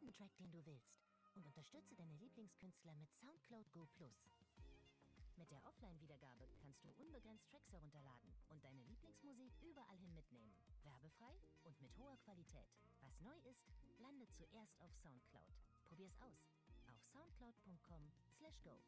jeden Track, den du willst. Und unterstütze deine Lieblingskünstler mit SoundCloud Go Plus. Mit der Offline-Wiedergabe kannst du unbegrenzt Tracks herunterladen und deine Lieblingsmusik überall hin mitnehmen. Werbefrei und mit hoher Qualität. Was neu ist, landet zuerst auf SoundCloud. Probier's aus auf soundcloud.com/go.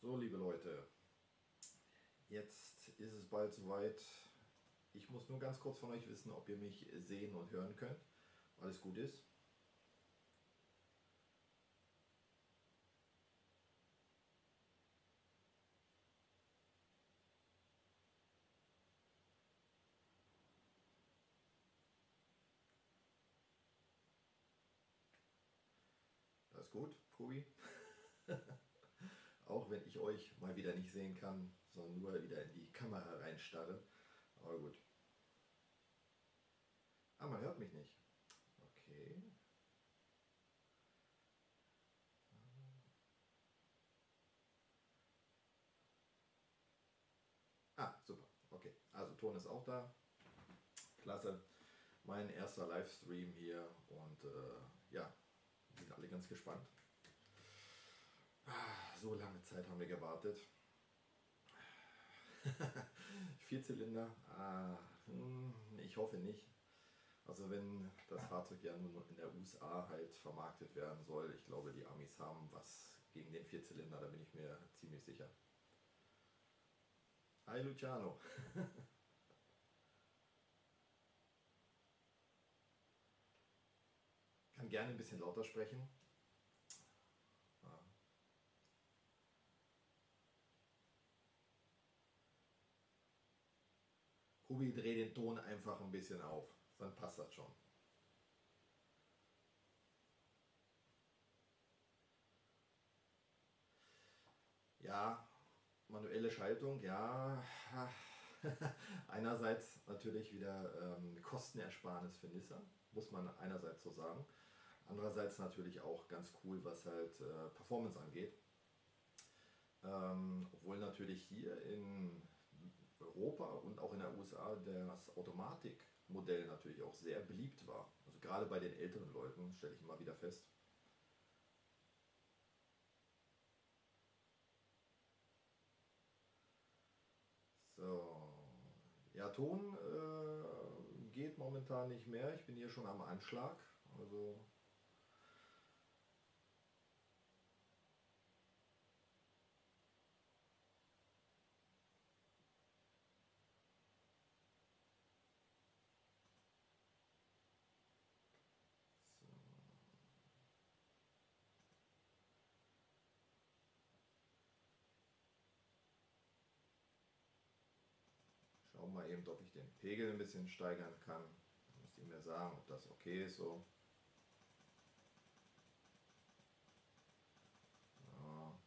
So, liebe Leute, jetzt ist es bald soweit. Ich muss nur ganz kurz von euch wissen, ob ihr mich sehen und hören könnt. Alles gut ist. Ganz gut, Kubi. Auch wenn ich euch mal wieder nicht sehen kann, sondern nur wieder in die Kamera reinstarre. Aber gut. Ah, man hört mich nicht. Okay. Ah, super. Okay. Also Ton ist auch da. Klasse. Mein erster Livestream hier und ja, wir sind alle ganz gespannt. So lange Zeit haben wir gewartet. Vierzylinder? Ich hoffe nicht. Also wenn das Fahrzeug ja nur in der USA halt vermarktet werden soll, ich glaube die Amis haben was gegen den Vierzylinder, da bin ich mir ziemlich sicher. Hi Luciano. Kann gerne ein bisschen lauter sprechen. Ja. Kubi, dreh den Ton einfach ein bisschen auf, dann passt das schon. Ja, manuelle Schaltung, ja. Einerseits natürlich wieder Kostenersparnis für Nissan, muss man einerseits so sagen. Andererseits natürlich auch ganz cool, was halt Performance angeht. Obwohl natürlich hier in Europa und auch in der USA das Automatikmodell natürlich auch sehr beliebt war. Also gerade bei den älteren Leuten stelle ich immer wieder fest. So, ja, Ton geht momentan nicht mehr. Ich bin hier schon am Anschlag. Also schauen wir mal eben, ob ich den Pegel ein bisschen steigern kann. Müsst ihr mir sagen, ob das okay ist so. Ja.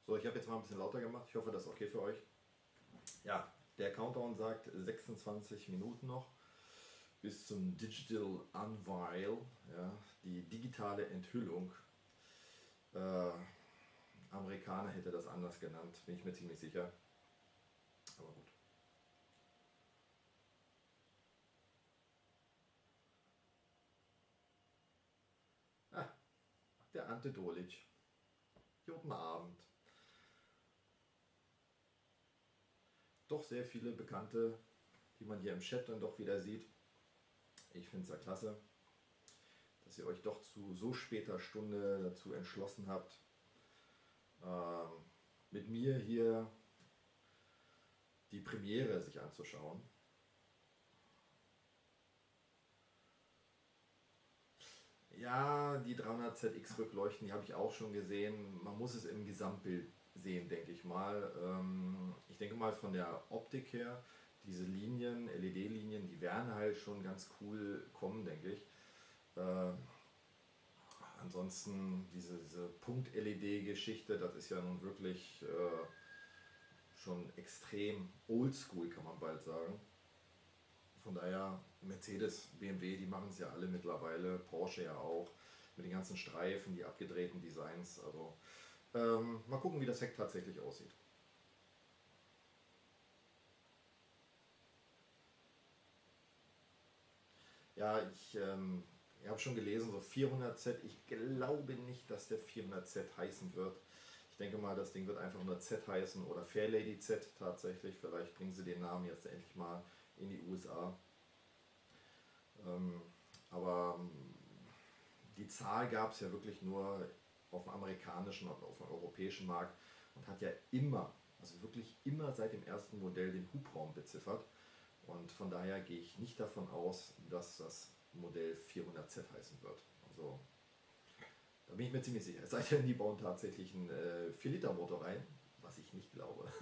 So, ich habe jetzt mal ein bisschen lauter gemacht. Ich hoffe, das ist okay für euch. Ja, der Countdown sagt 26 Minuten noch bis zum Digital Unveil, ja, die digitale Enthüllung. Amerikaner hätte das anders genannt, bin ich mir ziemlich sicher. Aber gut. Ah, der Ante Dolic. Guten Abend. Doch sehr viele Bekannte, die man hier im Chat dann doch wieder sieht. Ich finde es ja klasse, dass ihr euch doch zu so später Stunde dazu entschlossen habt, mit mir hier die Premiere sich anzuschauen. Ja, die 300ZX Rückleuchten, die habe ich auch schon gesehen. Man muss es im Gesamtbild sehen, denke ich mal. Ich denke mal von der Optik her, diese Linien, LED-Linien, die werden halt schon ganz cool kommen, denke ich. Ansonsten diese Punkt-LED-Geschichte, das ist ja nun wirklich schon extrem oldschool, kann man bald sagen. Von daher, Mercedes, BMW, die machen es ja alle mittlerweile, Porsche ja auch, mit den ganzen Streifen, die abgedrehten Designs. Also mal gucken, wie das Heck tatsächlich aussieht. Ja, ich habe schon gelesen, so 400Z. Ich glaube nicht, dass der 400Z heißen wird. Ich denke mal, das Ding wird einfach nur Z heißen oder Fairlady Z tatsächlich. Vielleicht bringen sie den Namen jetzt endlich mal in die USA. Aber die Zahl gab es ja wirklich nur auf dem amerikanischen und auf dem europäischen Markt und hat ja immer, also wirklich immer seit dem ersten Modell den Hubraum beziffert. Und von daher gehe ich nicht davon aus, dass das Modell 400Z heißen wird. Also Da bin ich mir ziemlich sicher. Es sei denn, die bauen tatsächlich einen 4-Liter-Motor rein, was ich nicht glaube.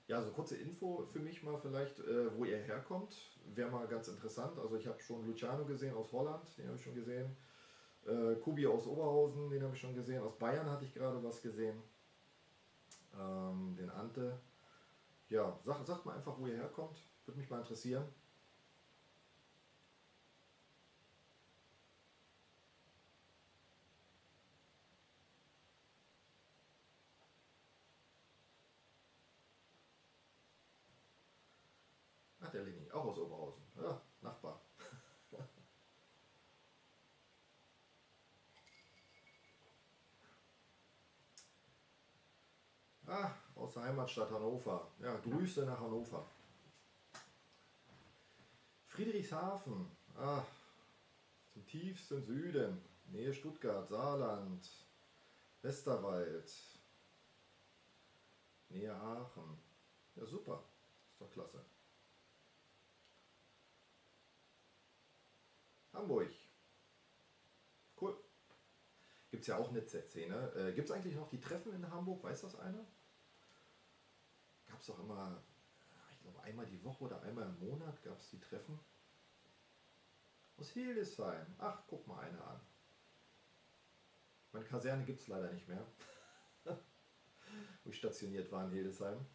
Ja, so kurze Info für mich mal vielleicht, wo ihr herkommt, wäre mal ganz interessant. Also ich habe schon Luciano gesehen aus Holland, den habe ich schon gesehen. Kubi aus Oberhausen, den habe ich schon gesehen. Aus Bayern hatte ich gerade was gesehen. Den Ante. Ja, sagt mal einfach, wo ihr herkommt. Würde mich mal interessieren. Ach, der Leni, auch aus Oberhausen. Ja, Nachbar. Ah, aus der Heimatstadt Hannover. Ja, Grüße nach Hannover. Friedrichshafen. Ah, zum tiefsten Süden. Nähe Stuttgart, Saarland, Westerwald, Nähe Aachen. Ja, super. Ist doch klasse. Hamburg. Cool. Gibt es ja auch eine Z-Szene. Gibt es eigentlich noch die Treffen in Hamburg? Weiß das einer? Gab es doch immer, ich glaube einmal die Woche oder einmal im Monat gab es die Treffen. Aus Hildesheim. Ach, guck mal eine an. Meine Kaserne gibt es leider nicht mehr. Wo ich stationiert war in Hildesheim.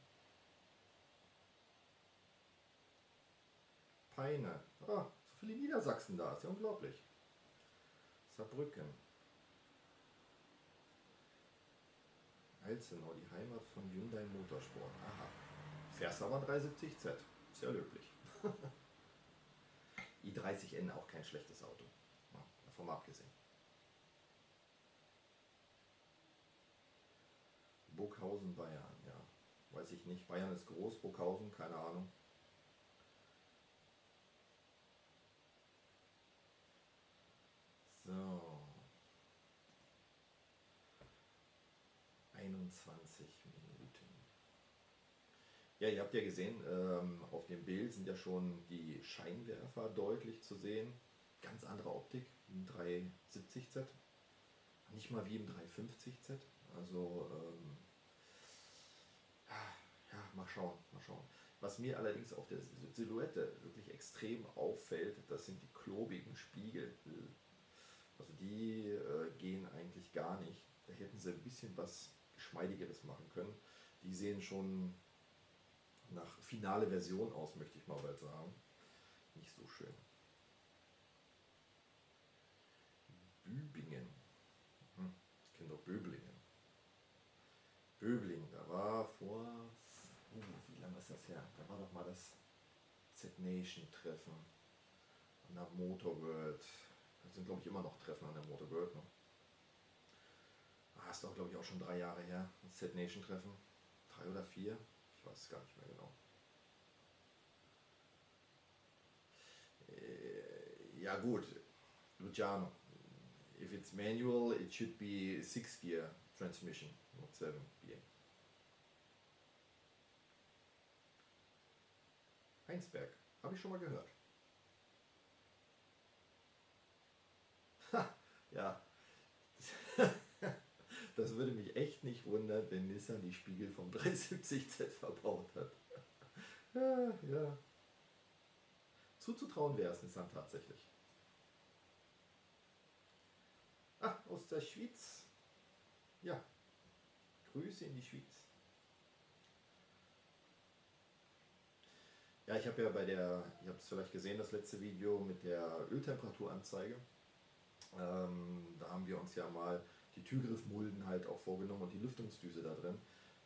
Peine. Ah, so viele Niedersachsen da. Ist ja unglaublich. Saarbrücken. Alzenau, die Heimat von Hyundai Motorsport. Aha. Fährst aber 370Z. Ist ja löblich. i30N auch kein schlechtes Auto. Ja, davon mal abgesehen. Burghausen, Bayern, ja. Weiß ich nicht. Bayern ist groß, Burghausen, keine Ahnung. So. 21 Minuten. Ja, ihr habt ja gesehen, auf dem Bild sind ja schon die Scheinwerfer deutlich zu sehen. Ganz andere Optik im 370Z. Nicht mal wie im 350Z. Also, ja, mal schauen, mal schauen. Was mir allerdings auf der Silhouette wirklich extrem auffällt, das sind die klobigen Spiegel. Also die gehen eigentlich gar nicht. Da hätten sie ein bisschen was Geschmeidigeres machen können. Die sehen schon nach finale Version aus, möchte ich mal bald sagen. Nicht so schön. Bübingen. Ich kenne doch Böblingen. Böblingen, da war vor, wie lange ist das her? Da war doch mal das Z-Nation-Treffen an der Motorworld. Das sind, glaube ich, immer noch Treffen an der Motorworld. Ne? Ist doch, glaube ich, auch schon 3 Jahre her. Das Z-Nation-Treffen. 3 oder 4. Ich weiß es gar nicht mehr genau. Ja gut, Luciano. If it's manual, it should be 6-gear transmission, not 7-gear. Rheinberg, habe ich schon mal gehört. Ja, das würde mich echt nicht wundern, wenn Nissan die Spiegel vom 370Z verbaut hat. Ja. Zuzutrauen wäre es Nissan tatsächlich. Ah, aus der Schweiz. Ja, Grüße in die Schweiz. Ja, ich habe ja ihr habt es vielleicht gesehen, das letzte Video mit der Öltemperaturanzeige. Da haben wir uns ja mal die Türgriffmulden halt auch vorgenommen und die Lüftungsdüse da drin.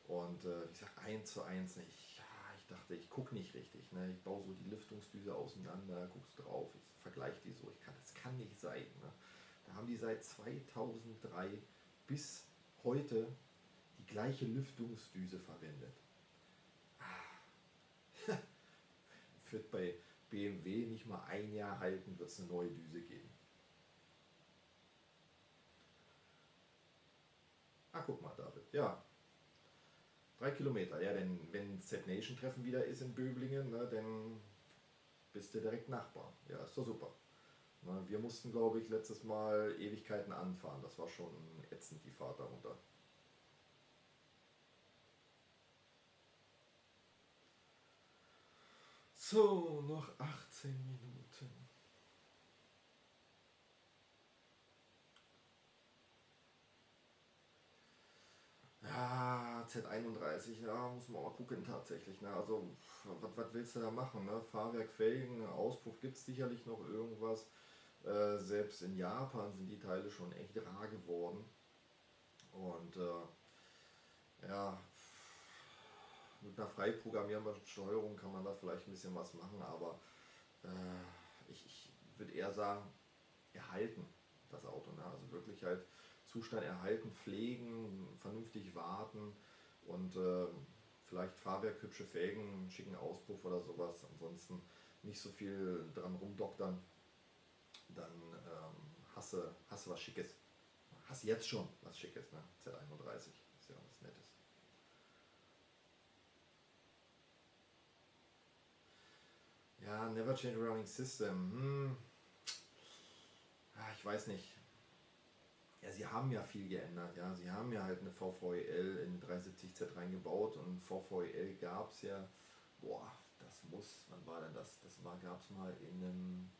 Und ich sag 1:1, ich dachte, ich gucke nicht richtig. Ne? Ich baue so die Lüftungsdüse auseinander, guckst drauf, ich vergleiche die so. Das kann nicht sein. Ne? Da haben die seit 2003 bis heute die gleiche Lüftungsdüse verwendet. Wird bei BMW nicht mal 1 Jahr halten, wird es eine neue Düse geben. Ah, guck mal, David. Ja, 3 Kilometer. Ja, denn wenn Z-Nation-Treffen wieder ist in Böblingen, ne, dann bist du direkt Nachbar. Ja, ist doch super. Ne, wir mussten, glaube ich, letztes Mal Ewigkeiten anfahren. Das war schon ätzend, die Fahrt darunter. So, noch 18 Minuten. Ja, Z31, ja, muss man mal gucken tatsächlich. Ne? Also, was willst du da machen? Ne? Fahrwerk, Felgen, Auspuff gibt es sicherlich noch irgendwas. Selbst in Japan sind die Teile schon echt rar geworden. Und ja, mit einer frei programmierbaren Steuerung kann man da vielleicht ein bisschen was machen, aber ich würde eher sagen, erhalten das Auto. Ne? Also wirklich halt Zustand erhalten, pflegen, vernünftig warten und vielleicht Fahrwerk, hübsche Felgen, schicken Auspuff oder sowas. Ansonsten nicht so viel dran rumdoktern. Dann hast du was Schickes. Hast jetzt schon was Schickes, ne? Z31 ist ja was Nettes. Ja, Never Change Running System. Ich weiß nicht. Ja, sie haben ja viel geändert. Ja, sie haben ja halt eine VVEL in 370Z reingebaut und VVEL gab es ja. Boah, das muss. Wann war denn das? Gab es mal in einem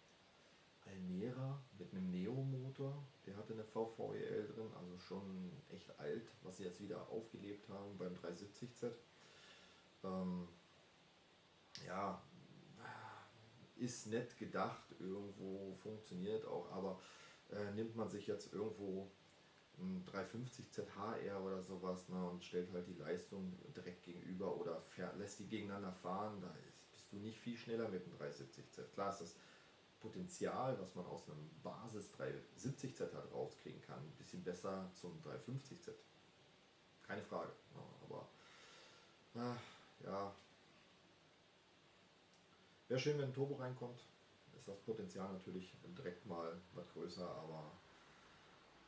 Almera mit einem Neo-Motor. Der hatte eine VVEL drin, also schon echt alt, was sie jetzt wieder aufgelebt haben beim 370Z. Ja, ist nett gedacht, irgendwo funktioniert auch, aber nimmt man sich jetzt irgendwo ein 350 ZHR oder sowas, ne, und stellt halt die Leistung direkt gegenüber oder lässt die gegeneinander fahren, da bist du nicht viel schneller mit einem 370Z. Klar ist das Potenzial, was man aus einem Basis 370Z halt rauskriegen kann, ein bisschen besser zum 350Z. Keine Frage. Ja, aber ja, wäre schön, wenn ein Turbo reinkommt. Ist das Potenzial natürlich direkt mal was größer, aber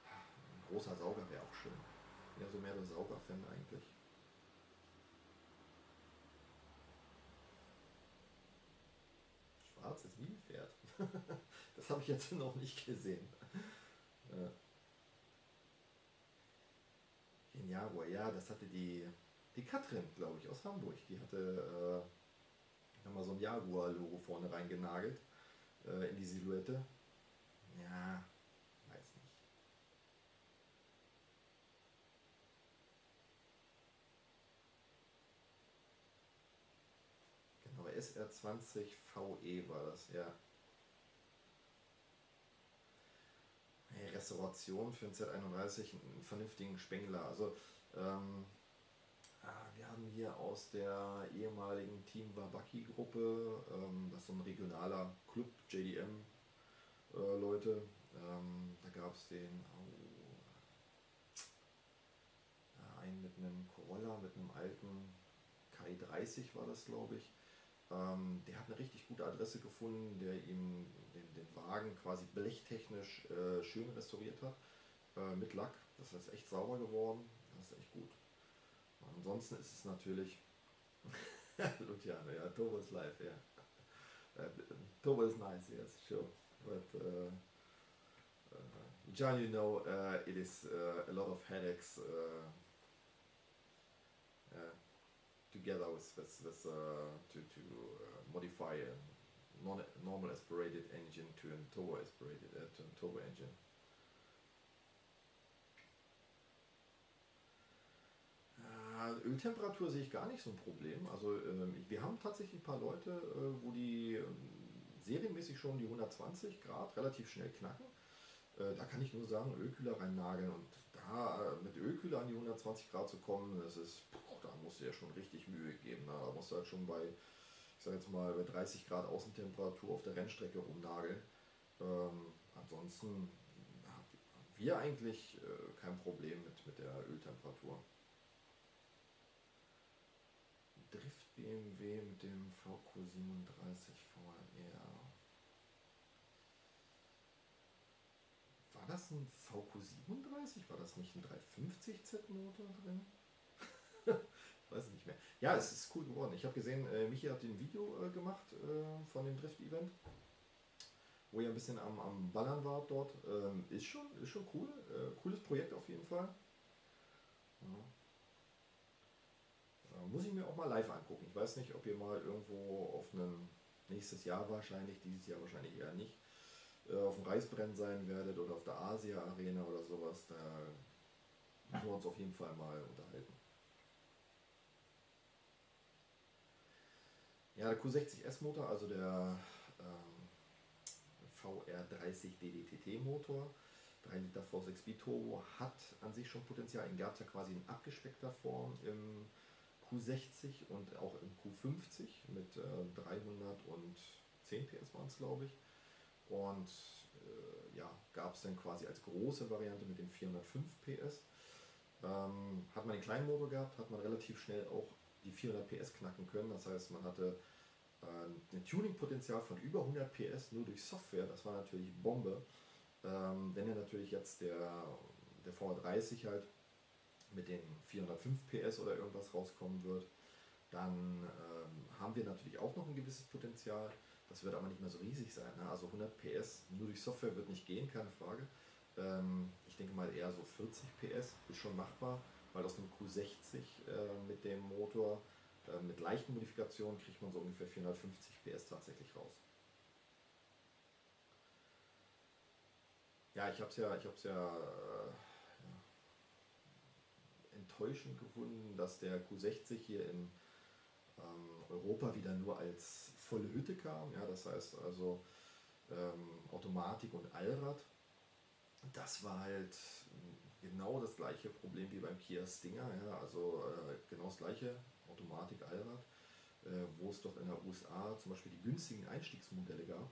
ein großer Sauger wäre auch schön. Ja, so mehr der Sauger-Fan eigentlich. Schwarzes Nilpferd. Das habe ich jetzt noch nicht gesehen. Den Jaguar, ja, das hatte die Katrin, glaube ich, aus Hamburg. Die hatte mal so ein Jaguar-Logo vorne reingenagelt in die Silhouette. Ja, weiß nicht. Genau, SR20 VE war das, ja. Hey, Restauration für ein Z31, einen vernünftigen Spengler. Also, wir haben hier aus der ehemaligen Team Wabaki-Gruppe, das ist so ein regionaler Club, JDM-Leute, da gab es einen mit einem Corolla, mit einem alten KI30 war das, glaube ich. Der hat eine richtig gute Adresse gefunden, der ihm den Wagen quasi blechtechnisch schön restauriert hat, mit Lack. Das ist echt sauber geworden, das ist echt gut. Ansonsten ist es natürlich Luciano, ja, Turbo is live, ja. Turbo is nice, yes, sure. But John, you know, it is a lot of headaches together to modify a normal aspirated engine to a turbo aspirated to a turbo engine. Öltemperatur sehe ich gar nicht so ein Problem. Also wir haben tatsächlich ein paar Leute, wo die serienmäßig schon die 120 Grad relativ schnell knacken. Da kann ich nur sagen, Ölkühler reinnageln und da mit Ölkühler an die 120 Grad zu kommen, da musst du ja schon richtig Mühe geben. Ne? Da musst du halt schon bei, ich sag jetzt mal, bei 30 Grad Außentemperatur auf der Rennstrecke rumnageln. Ansonsten haben wir eigentlich kein Problem mit der Öltemperatur. Drift BMW mit dem VQ37 VR. war das ein VQ37? War das nicht ein 350Z-Motor drin? Ich weiß es nicht mehr. Ja, es ist cool geworden. Ich habe gesehen, Michi hat ein Video gemacht von dem Drift-Event, wo er ein bisschen am Ballern war dort. Ist schon cool. Cooles Projekt auf jeden Fall. Ja. Muss ich mir auch mal live angucken. Ich weiß nicht, ob ihr mal irgendwo auf einem nächstes Jahr wahrscheinlich, dieses Jahr wahrscheinlich eher nicht, auf dem Reisbrennen sein werdet oder auf der Asia Arena oder sowas. Da müssen wir uns auf jeden Fall mal unterhalten. Ja, der Q60S Motor, also der VR30 DDTT Motor, 3 Liter V6 Biturbo, hat an sich schon Potenzial. Ihn gab es ja quasi in abgespeckter Form im Q60 und auch im Q50 mit 310 PS waren es, glaube ich. Und ja, gab es dann quasi als große Variante mit den 405 PS. Hat man den kleinen Motor gehabt, hat man relativ schnell auch die 400 PS knacken können. Das heißt, man hatte ein Tuning-Potenzial von über 100 PS nur durch Software. Das war natürlich Bombe. Wenn ja natürlich jetzt der VR30 halt mit den 405 PS oder irgendwas rauskommen wird, dann haben wir natürlich auch noch ein gewisses Potenzial. Das wird aber nicht mehr so riesig sein. Ne? Also 100 PS nur durch Software wird nicht gehen, keine Frage. Ich denke mal eher so 40 PS ist schon machbar, weil aus einem Q60 mit dem Motor mit leichten Modifikationen kriegt man so ungefähr 450 PS tatsächlich raus. Ja, ich habe es ja enttäuschend gefunden, dass der Q60 hier in Europa wieder nur als volle Hütte kam. Ja, das heißt also Automatik und Allrad. Das war halt genau das gleiche Problem wie beim Kia Stinger. Ja, also genau das gleiche, Automatik, Allrad, wo es doch in der USA zum Beispiel die günstigen Einstiegsmodelle gab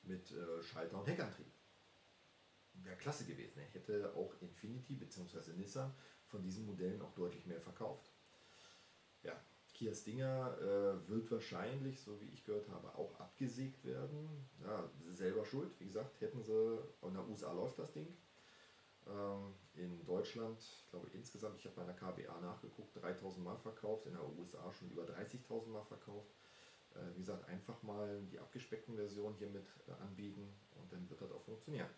mit Schalter- und Heckantrieb. Wäre klasse gewesen. Er hätte auch Infiniti bzw. Nissan von diesen Modellen auch deutlich mehr verkauft. Ja, Kia Stinger wird wahrscheinlich, so wie ich gehört habe, auch abgesägt werden. Ja, selber schuld, wie gesagt, hätten sie, in der USA läuft das Ding. In Deutschland, ich glaube insgesamt, ich habe bei einer KBA nachgeguckt, 3000 Mal verkauft, in der USA schon über 30.000 Mal verkauft. Wie gesagt, einfach mal die abgespeckten Versionen hier mit anbieten und dann wird das auch funktionieren.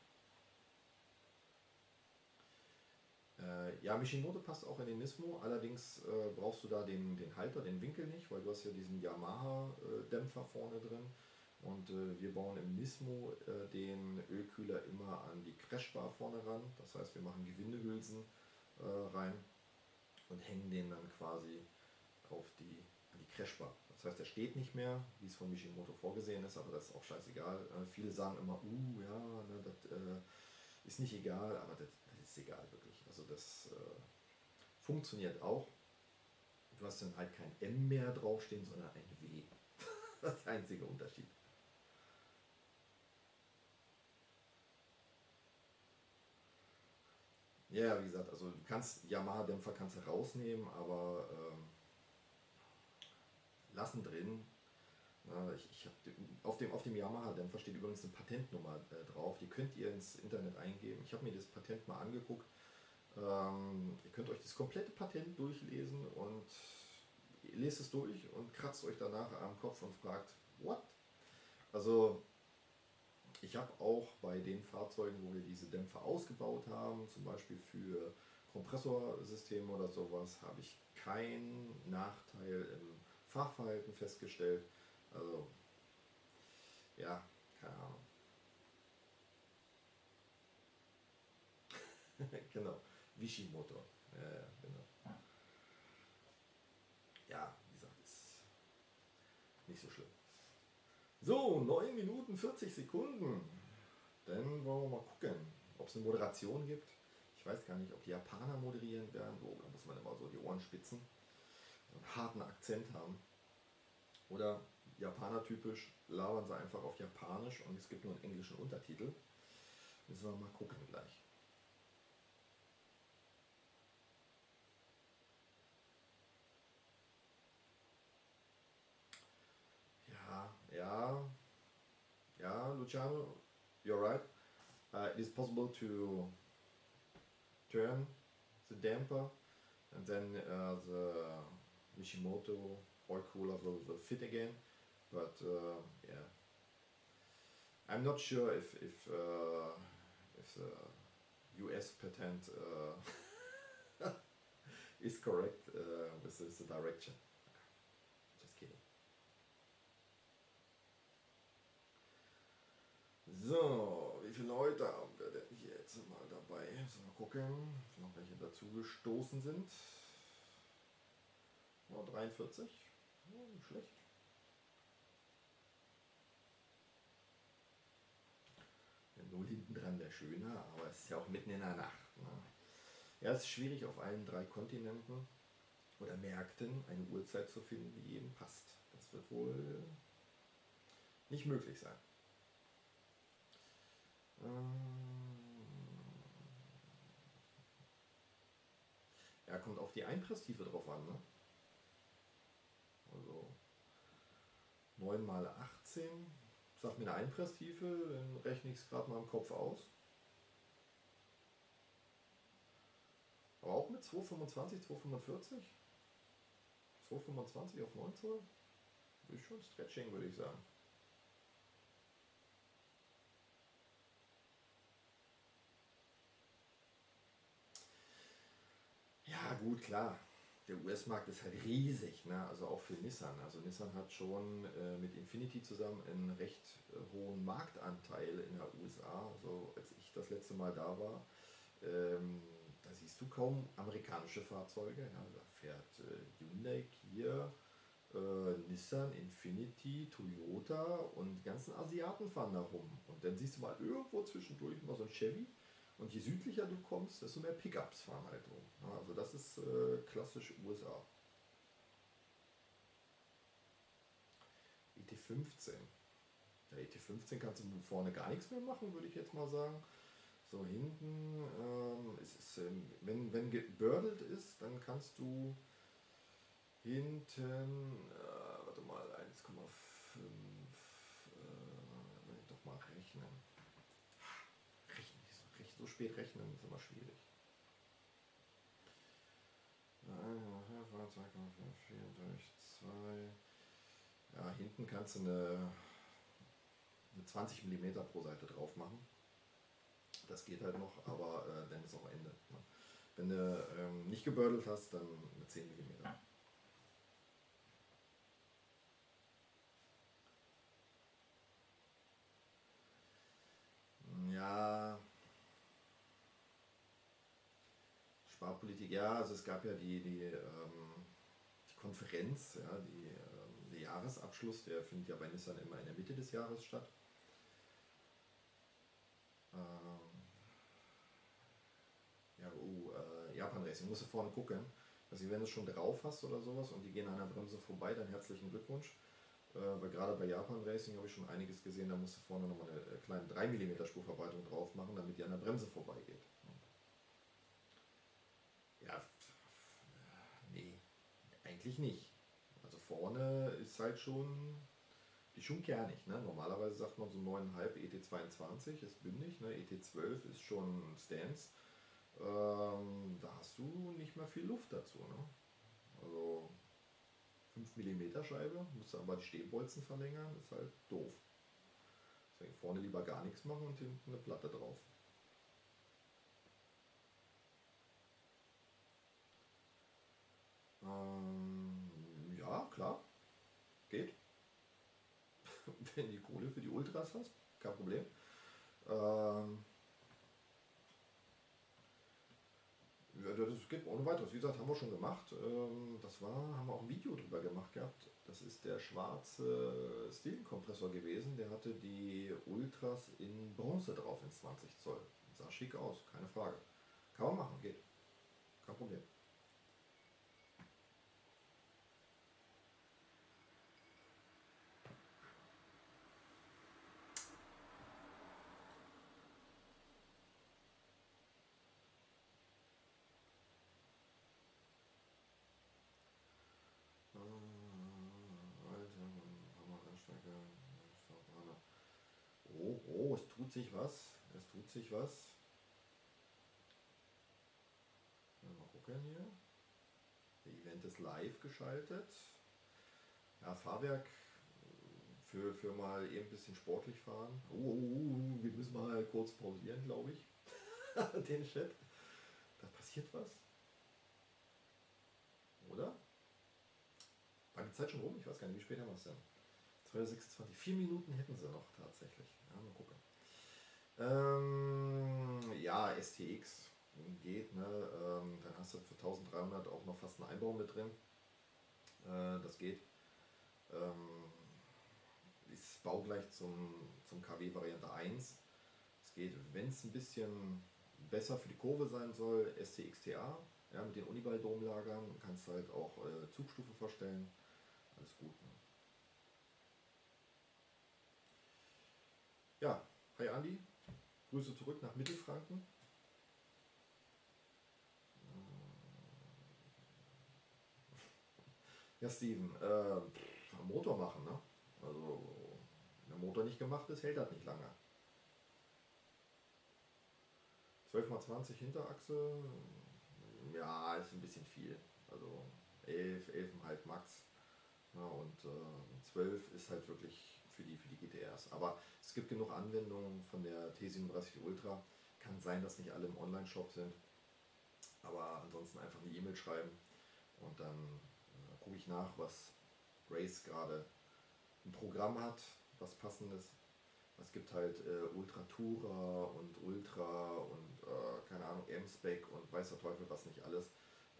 Ja, Mishimoto passt auch in den Nismo, allerdings brauchst du da den Halter, den Winkel nicht, weil du hast ja diesen Yamaha-Dämpfer vorne drin und wir bauen im Nismo den Ölkühler immer an die Crashbar vorne ran, das heißt wir machen Gewindehülsen rein und hängen den dann quasi an die Crashbar. Das heißt, der steht nicht mehr, wie es von Mishimoto vorgesehen ist, aber das ist auch scheißegal. Viele sagen immer, ja, ne, das ist nicht egal, aber das ist egal wirklich. Also das funktioniert auch. Du hast dann halt kein M mehr draufstehen, sondern ein W. Das ist der einzige Unterschied. Ja, wie gesagt, also du kannst Yamaha-Dämpfer kannst du rausnehmen, aber lassen drin. Auf dem Yamaha-Dämpfer steht übrigens eine Patentnummer drauf. Die könnt ihr ins Internet eingeben. Ich habe mir das Patent mal angeguckt. Ihr könnt euch das komplette Patent durchlesen und ihr lest es durch und kratzt euch danach am Kopf und fragt, what? Also ich habe auch bei den Fahrzeugen, wo wir diese Dämpfer ausgebaut haben, zum Beispiel für Kompressorsysteme oder sowas, habe ich keinen Nachteil im Fahrverhalten festgestellt. Also ja, keine Ahnung. Genau, Vichy-Motor. Ja, genau. Ja, wie gesagt, ist nicht so schlimm. So, 9 Minuten 40 Sekunden. Dann wollen wir mal gucken, ob es eine Moderation gibt. Ich weiß gar nicht, ob die Japaner moderieren werden. Oh, da muss man immer so die Ohren spitzen. So einen harten Akzent haben. Oder Japaner typisch, labern sie einfach auf Japanisch und es gibt nur einen englischen Untertitel. Müssen wir mal gucken gleich. Ja, Luciano, you're right. it is possible to turn the damper, and then the Mishimoto oil cooler will fit again. But yeah, I'm not sure if the US patent is correct with the direction. Just kidding. So, wie viele Leute haben wir denn hier jetzt mal dabei? Mal gucken, ob noch welche dazu gestoßen sind. Oh, 43. Oh, nicht schlecht. Der Null hinten dran wäre schöner, aber es ist ja auch mitten in der Nacht. Ne? Ja, es ist schwierig auf allen 3 Kontinenten oder Märkten eine Uhrzeit zu finden, die jedem passt. Das wird wohl nicht möglich sein. Ja, kommt auf die Einpresstiefe drauf an. Ne? Also 9 mal 18, sagt mir eine Einpresstiefe, dann rechne ich es gerade mal im Kopf aus. Aber auch mit 225, 245? 225 auf 9 Zoll? Ist schon Stretching, würde ich sagen. Ja, gut, klar. Der US-Markt ist halt riesig, ne? Also auch für Nissan. Also Nissan hat schon mit Infiniti zusammen einen recht hohen Marktanteil in der USA. Also als ich das letzte Mal da war, da siehst du kaum amerikanische Fahrzeuge. Ja? Da fährt Hyundai, Kia, Nissan, Infiniti, Toyota und die ganzen Asiaten fahren da rum. Und dann siehst du mal irgendwo zwischendurch mal so ein Chevy. Und je südlicher du kommst, desto mehr Pickups fahren halt rum. Ja, also das ist klassisch USA. ET15. Der ET15 kannst du vorne gar nichts mehr machen, würde ich jetzt mal sagen. So hinten, wenn gebördelt ist, dann kannst du hinten, warte mal, 1,5, doch mal rechnen. So spät rechnen ist immer schwierig. 4 durch 2. Ja, hinten kannst du eine 20 mm pro Seite drauf machen. Das geht halt noch, aber dann ist auch Ende. Ne? Wenn du nicht gebördelt hast, dann mit 10 mm. Ja, Sparpolitik, ja, also es gab ja die Konferenz, ja, der Jahresabschluss, der findet ja bei Nissan immer in der Mitte des Jahres statt. Japan Racing, musst du vorne gucken. Also wenn du es schon drauf hast oder sowas und die gehen an der Bremse vorbei, dann herzlichen Glückwunsch. Weil gerade bei Japan Racing habe ich schon einiges gesehen, da musst du vorne nochmal eine kleine 3 mm Spurverbreitung drauf machen, damit die an der Bremse vorbeigeht. Ja, nee, eigentlich nicht. Also vorne ist halt schon, die schon kernig. Ne? Normalerweise sagt man so 9,5 ET22 ist bündig, ne? ET12 ist schon Stance. Da hast du nicht mehr viel Luft dazu. Ne? Also 5 mm Scheibe, musst du aber die Stehbolzen verlängern, ist halt doof. Deswegen vorne lieber gar nichts machen und hinten eine Platte drauf. Ja, klar, geht. Wenn du die Kohle für die Ultras hast, kein Problem. Ja, das geht ohne weiteres. Wie gesagt, haben wir schon gemacht. Haben wir auch ein Video drüber gemacht gehabt. Das ist der schwarze Stilkompressor gewesen. Der hatte die Ultras in Bronze drauf, in 20 Zoll. Sah schick aus, keine Frage. Kann man machen, geht. Kein Problem. Oh, es tut sich was. Es tut sich was. Mal gucken hier. Der Event ist live geschaltet. Ja, Fahrwerk für mal eben ein bisschen sportlich fahren. Wir müssen mal kurz pausieren, glaube ich. Den Chat. Da passiert was. Oder? War die Zeit schon rum? Ich weiß gar nicht, wie spät haben wir es denn? 2:26. 4 Minuten hätten sie noch tatsächlich. Ja, mal gucken. Ja, STX geht. Ne? Dann hast du für 1300 auch noch fast einen Einbau mit drin. Das geht. Ist baugleich zum KW Variante 1. Es geht, wenn es ein bisschen besser für die Kurve sein soll, STXTA. Ja, mit den Uniball-Domlagern kannst du halt auch Zugstufe verstellen. Alles gut. Ne? Ja, hi Andi. Grüße zurück nach Mittelfranken. Ja, Steven, Motor machen, ne? Also, wenn der Motor nicht gemacht ist, hält das nicht lange. 12x20 Hinterachse, ja, ist ein bisschen viel. Also 11, 11,5 Max. Ja, und 12 ist halt wirklich für die GTRs. Aber es gibt genug Anwendungen von der T37 Ultra. Kann sein, dass nicht alle im Online-Shop sind. Aber ansonsten einfach eine E-Mail schreiben und dann gucke ich nach, was Race gerade ein Programm hat, was passendes. Es gibt halt Ultra Tourer und Ultra und keine Ahnung, M-Spec und weiß der Teufel was nicht alles.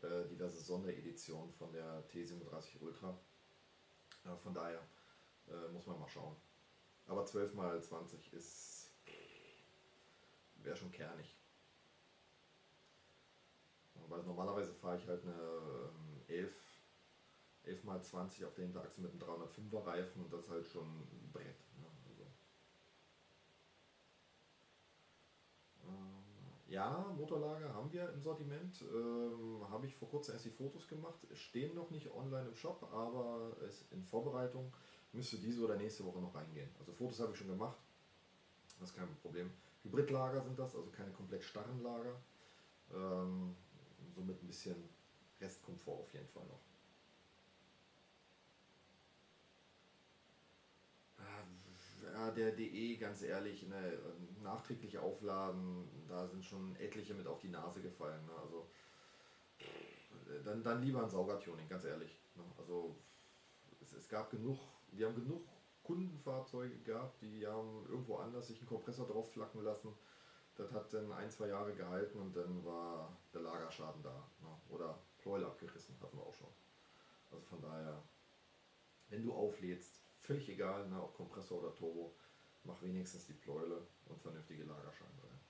Diverse Sondereditionen von der T37 Ultra. Von daher muss man mal schauen. Aber 12x20 wäre schon kernig. Weil normalerweise fahre ich halt eine 11x20 auf der Hinterachse mit einem 305er Reifen und das ist halt schon ein Brett. Ne? Also, ja, Motorlager haben wir im Sortiment. Habe ich vor kurzem erst die Fotos gemacht. Stehen noch nicht online im Shop, aber ist in Vorbereitung. Müsste diese oder nächste Woche noch reingehen. Also Fotos habe ich schon gemacht. Das ist kein Problem. Hybridlager sind das, also keine komplett starren Lager. Somit ein bisschen Restkomfort auf jeden Fall noch. Ja, der DE, ganz ehrlich, ne, nachträglich aufladen, da sind schon etliche mit auf die Nase gefallen. Ne? Also dann lieber ein Saugertuning, ganz ehrlich. Ne? Also es gab genug, wir haben genug Kundenfahrzeuge gehabt, die haben irgendwo anders sich einen Kompressor drauf flacken lassen. Das hat dann 1, 2 Jahre gehalten und dann war der Lagerschaden da. Ne? Oder Pleuel abgerissen, hatten wir auch schon. Also von daher, wenn du auflädst, völlig egal, ne, ob Kompressor oder Turbo, mach wenigstens die Pleuele und vernünftige Lagerscheiben rein.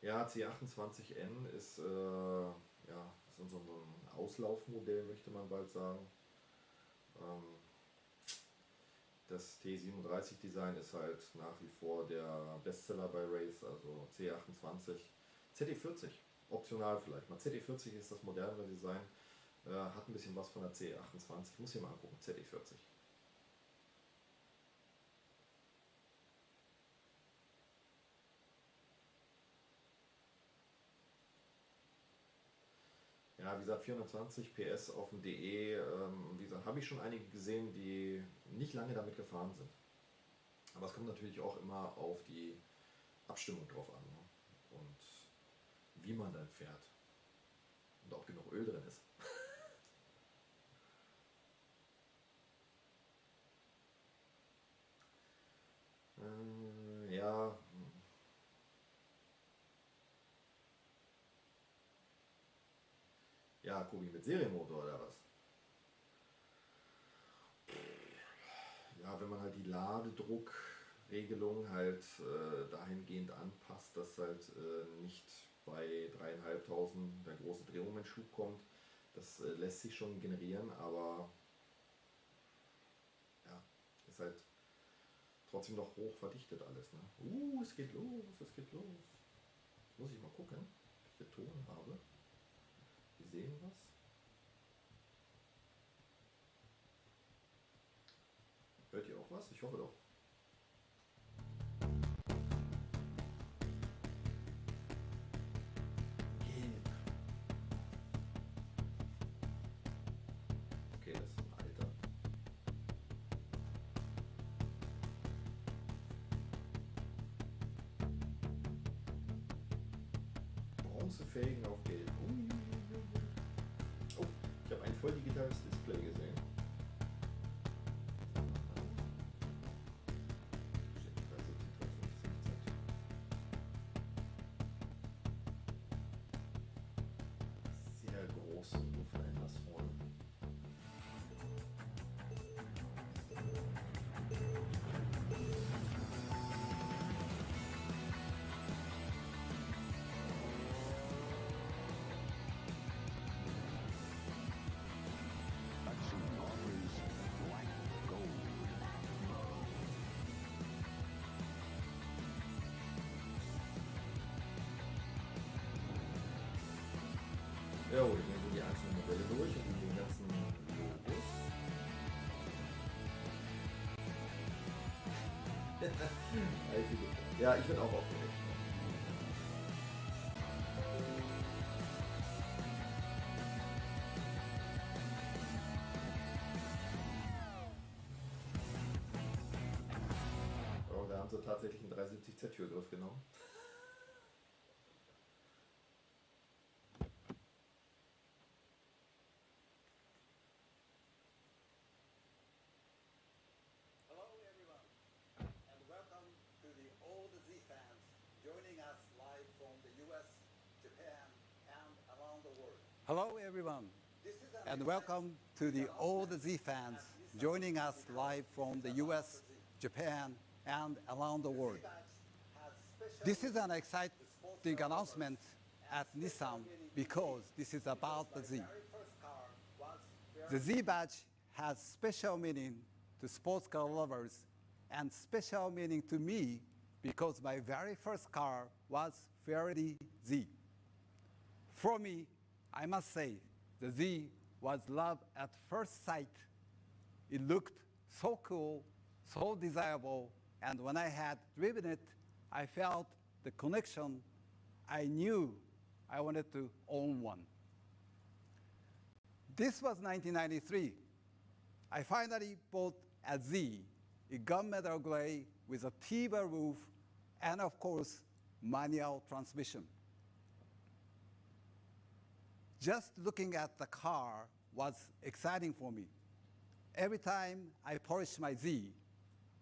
Ja, C28N ist, ja, ist so ein Auslaufmodell, möchte man bald sagen. Das T37-Design ist halt nach wie vor der Bestseller bei Race, also C28, ZD40, optional vielleicht mal. ZD40 ist das modernere Design, hat ein bisschen was von der C28, ich muss hier mal angucken, ZD40. Ja, wie gesagt, 420 PS auf dem DE, wie gesagt, habe ich schon einige gesehen, die nicht lange damit gefahren sind. Aber es kommt natürlich auch immer auf die Abstimmung drauf an, ne? Und wie man dann fährt und ob genug Öl drin ist. Ja, ja, Kubi mit Serienmotor oder was? Ja, wenn man halt die Ladedruckregelung halt dahingehend anpasst, dass halt nicht bei 3.500 der große Drehmomentschub kommt, das lässt sich schon generieren, aber ja, ist halt trotzdem noch hoch verdichtet alles. Ne? Es geht los, es geht los. Jetzt muss ich mal gucken, ob ich hier Ton habe. Wir sehen was. Hört ihr auch was? Ich hoffe doch. Okay, das ist ein alter. Bronzefähigen auf Gelb. Oh, ich habe ein voll digitales Display gesehen. Sehr groß und nur von etwas vorne. Ja, ich nehme so die einzelnen Modelle durch und den ganzen Logos. Ja, ich bin auch aufgeregt. Oh, da haben sie tatsächlich einen 370Z für durchgenommen. Hello everyone, and welcome to the All the Z fans joining us live from the US, Japan, and around the world. This is an exciting announcement at Nissan because this is about the Z. The Z badge has special meaning to sports car lovers and special meaning to me because my very first car was Ferrari Z. For me, I must say, the Z was love at first sight. It looked so cool, so desirable, and when I had driven it, I felt the connection. I knew I wanted to own one. This was 1993. I finally bought a Z, a gunmetal gray with a T-bar roof, and of course, manual transmission. Just looking at the car was exciting for me. Every time I polished my Z,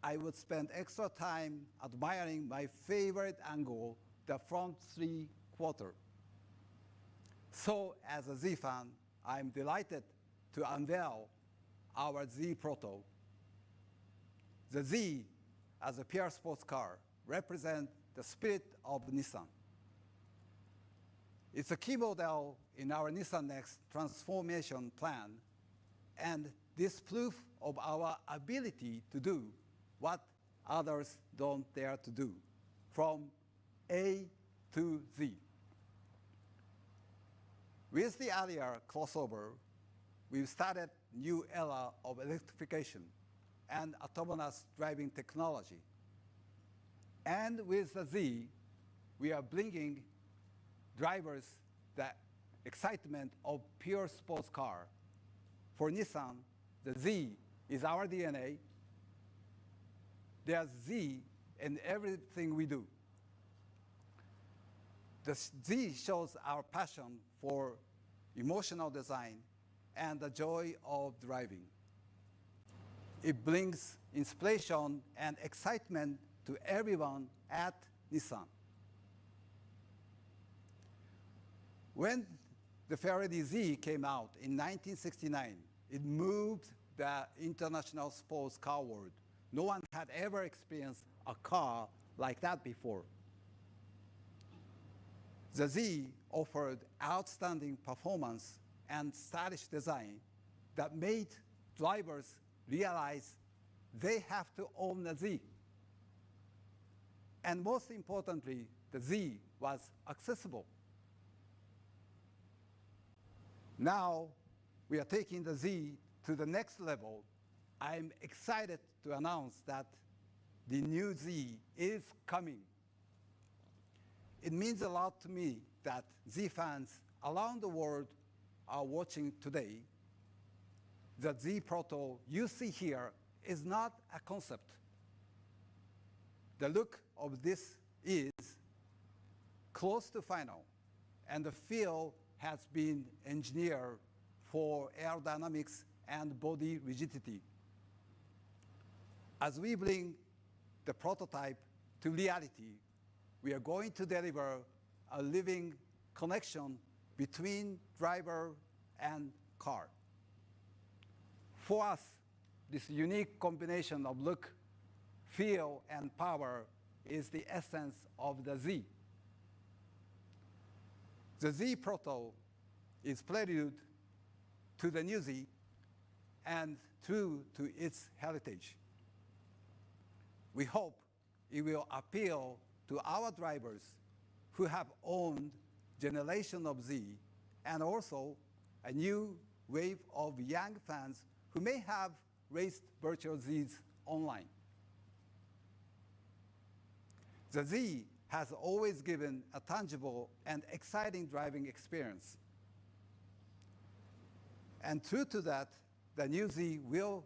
I would spend extra time admiring my favorite angle, the front 3/4. So as a Z fan, I'm delighted to unveil our Z Proto. The Z, as a pure sports car, represents the spirit of Nissan. It's a key model in our Nissan Next transformation plan, and this proof of our ability to do what others don't dare to do, from A to Z. With the earlier crossover, we've started a new era of electrification and autonomous driving technology. And with the Z, we are bringing drivers the excitement of pure sports car. For Nissan, the Z is our DNA. There's Z in everything we do. The Z shows our passion for emotional design and the joy of driving. It brings inspiration and excitement to everyone at Nissan. When the Ferrari Z came out in 1969, it moved the international sports car world. No one had ever experienced a car like that before. The Z offered outstanding performance and stylish design that made drivers realize they have to own a Z. And most importantly, the Z was accessible. Now, we are taking the Z to the next level. I'm excited to announce that the new Z is coming. It means a lot to me that Z fans around the world are watching today. The Z Proto you see here is not a concept. The look of this is close to final, and the feel has been engineered for aerodynamics and body rigidity. As we bring the prototype to reality, we are going to deliver a living connection between driver and car. For us, this unique combination of look, feel, and power is the essence of the Z. The Z Proto is prelude to the new Z and true to its heritage. We hope it will appeal to our drivers who have owned generation of Z, and also a new wave of young fans who may have raced virtual Zs online. The Z has always given a tangible and exciting driving experience. And true to that, the new Z will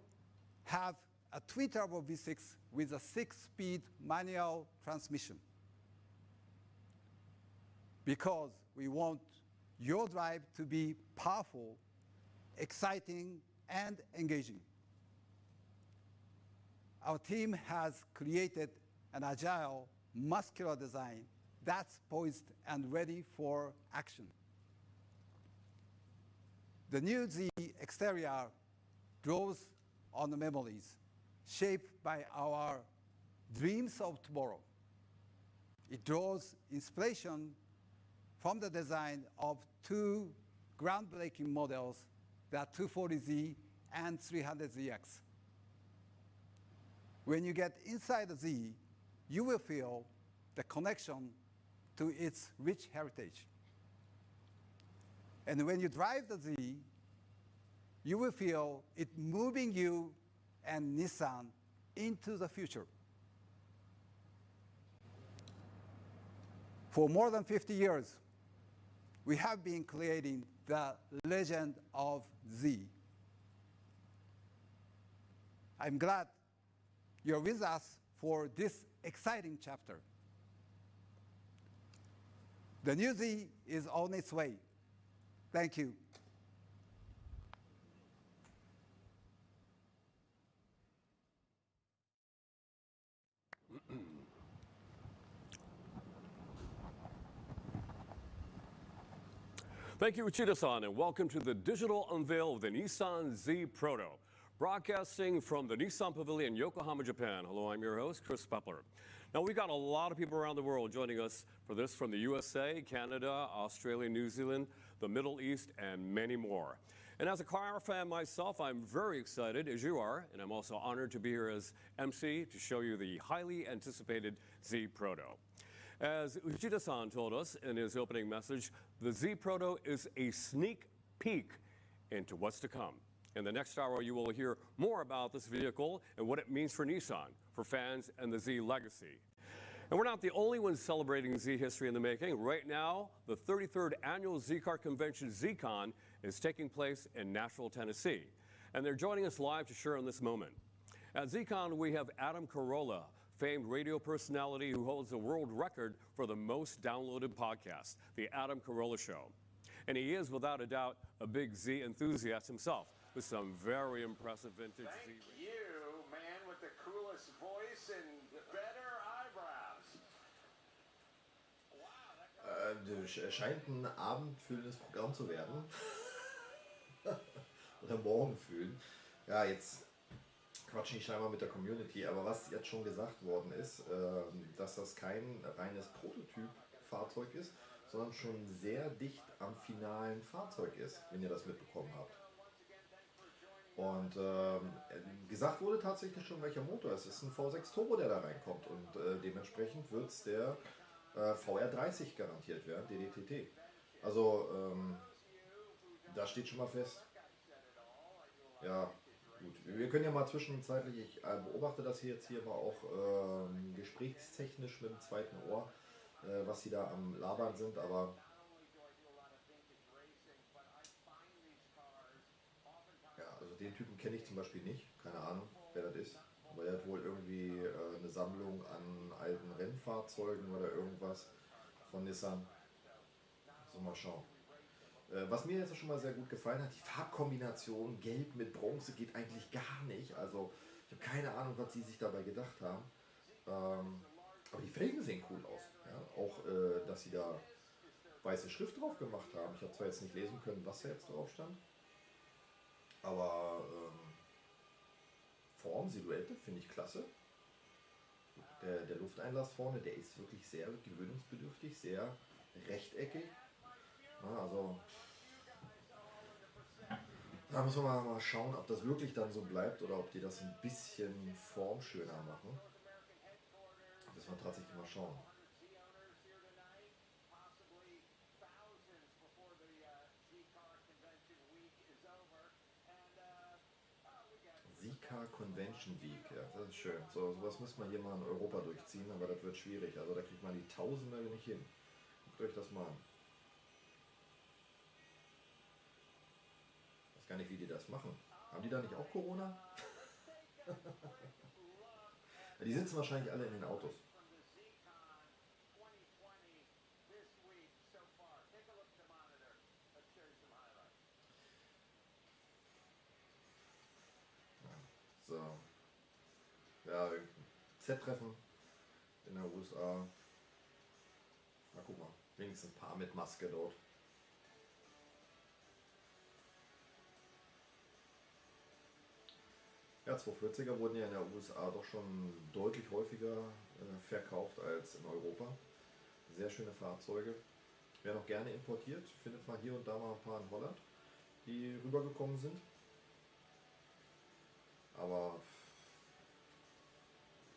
have a twin-turbo V6 with a 6-speed manual transmission. Because we want your drive to be powerful, exciting, and engaging. Our team has created an agile, muscular design that's poised and ready for action. The new Z exterior draws on the memories shaped by our dreams of tomorrow. It draws inspiration from the design of two groundbreaking models, the 240Z and 300ZX. When you get inside the Z, you will feel the connection to its rich heritage. And when you drive the Z, you will feel it moving you and Nissan into the future. For more than 50 years, we have been creating the legend of Z. I'm glad you're with us for this exciting chapter. The new Z is on its way. Thank you. Thank you, Uchida-san, and welcome to the digital unveil of the Nissan Z Proto, broadcasting from the Nissan Pavilion, Yokohama, Japan. Hello, I'm your host, Chris Pepler. Now, we've got a lot of people around the world joining us for this from the USA, Canada, Australia, New Zealand, the Middle East, and many more. And as a car fan myself, I'm very excited, as you are, and I'm also honored to be here as MC to show you the highly anticipated Z Proto. As Uchida-san told us in his opening message, the Z Proto is a sneak peek into what's to come. In the next hour, you will hear more about this vehicle and what it means for Nissan, for fans, and the Z legacy. And we're not the only ones celebrating Z history in the making. Right now, the 33rd annual Z-Car convention, Z-Con, is taking place in Nashville, Tennessee. And they're joining us live to share in this moment. At Z-Con, we have Adam Carolla, famed radio personality who holds the world record for the most downloaded podcast, The Adam Carolla Show. And he is, without a doubt, a big Z enthusiast himself, with some very impressive vintage Z. Thank you, man with the coolest voice and better eyebrows. Wow, Scheint ein abendfüllendes Programm zu werden. Oder morgenfüllen. Ja, jetzt quatschen die scheinbar mit der Community, aber was jetzt schon gesagt worden ist, dass das kein reines Prototyp-Fahrzeug ist, sondern schon sehr dicht am finalen Fahrzeug ist, wenn ihr das mitbekommen habt. Und gesagt wurde tatsächlich schon, welcher Motor es ist. Es ist ein V6 Turbo, der da reinkommt, und dementsprechend wird es der VR30 garantiert werden, DDTT. Also da steht schon mal fest. Ja, Gut, wir können ja mal zwischenzeitlich, ich beobachte das hier jetzt hier mal auch gesprächstechnisch mit dem zweiten Ohr, was sie da am Labern sind, aber ja, also den Typen kenne ich zum Beispiel nicht, keine Ahnung, wer das ist. Aber der hat wohl irgendwie eine Sammlung an alten Rennfahrzeugen oder irgendwas von Nissan. So, mal schauen. Was mir jetzt schon mal sehr gut gefallen hat, die Farbkombination Gelb mit Bronze geht eigentlich gar nicht. Also ich habe keine Ahnung, was sie sich dabei gedacht haben. Aber die Felgen sehen cool aus. Ja? Auch, dass sie da weiße Schrift drauf gemacht haben. Ich habe zwar jetzt nicht lesen können, was da jetzt drauf stand. Aber Form, Silhouette finde ich klasse. Der Lufteinlass vorne, der ist wirklich sehr gewöhnungsbedürftig, sehr rechteckig. Ja, also da muss man mal schauen, ob das wirklich dann so bleibt oder ob die das ein bisschen formschöner machen. Das müssen wir tatsächlich mal schauen. Z Convention Week, ja, das ist schön. So, sowas müssen wir hier mal in Europa durchziehen, aber das wird schwierig. Also da kriegt man die Tausender nicht hin. Guckt euch das mal an. Ich weiß gar nicht, wie die das machen. Haben die da nicht auch Corona? Die sitzen wahrscheinlich alle in den Autos. So. Ja, Z-Treffen in der USA. Na guck mal, wenigstens ein paar mit Maske dort. Ja, 240er wurden ja in der USA doch schon deutlich häufiger verkauft als in Europa. Sehr schöne Fahrzeuge. Werden auch gerne importiert. Findet man hier und da mal ein paar in Holland, die rübergekommen sind. Aber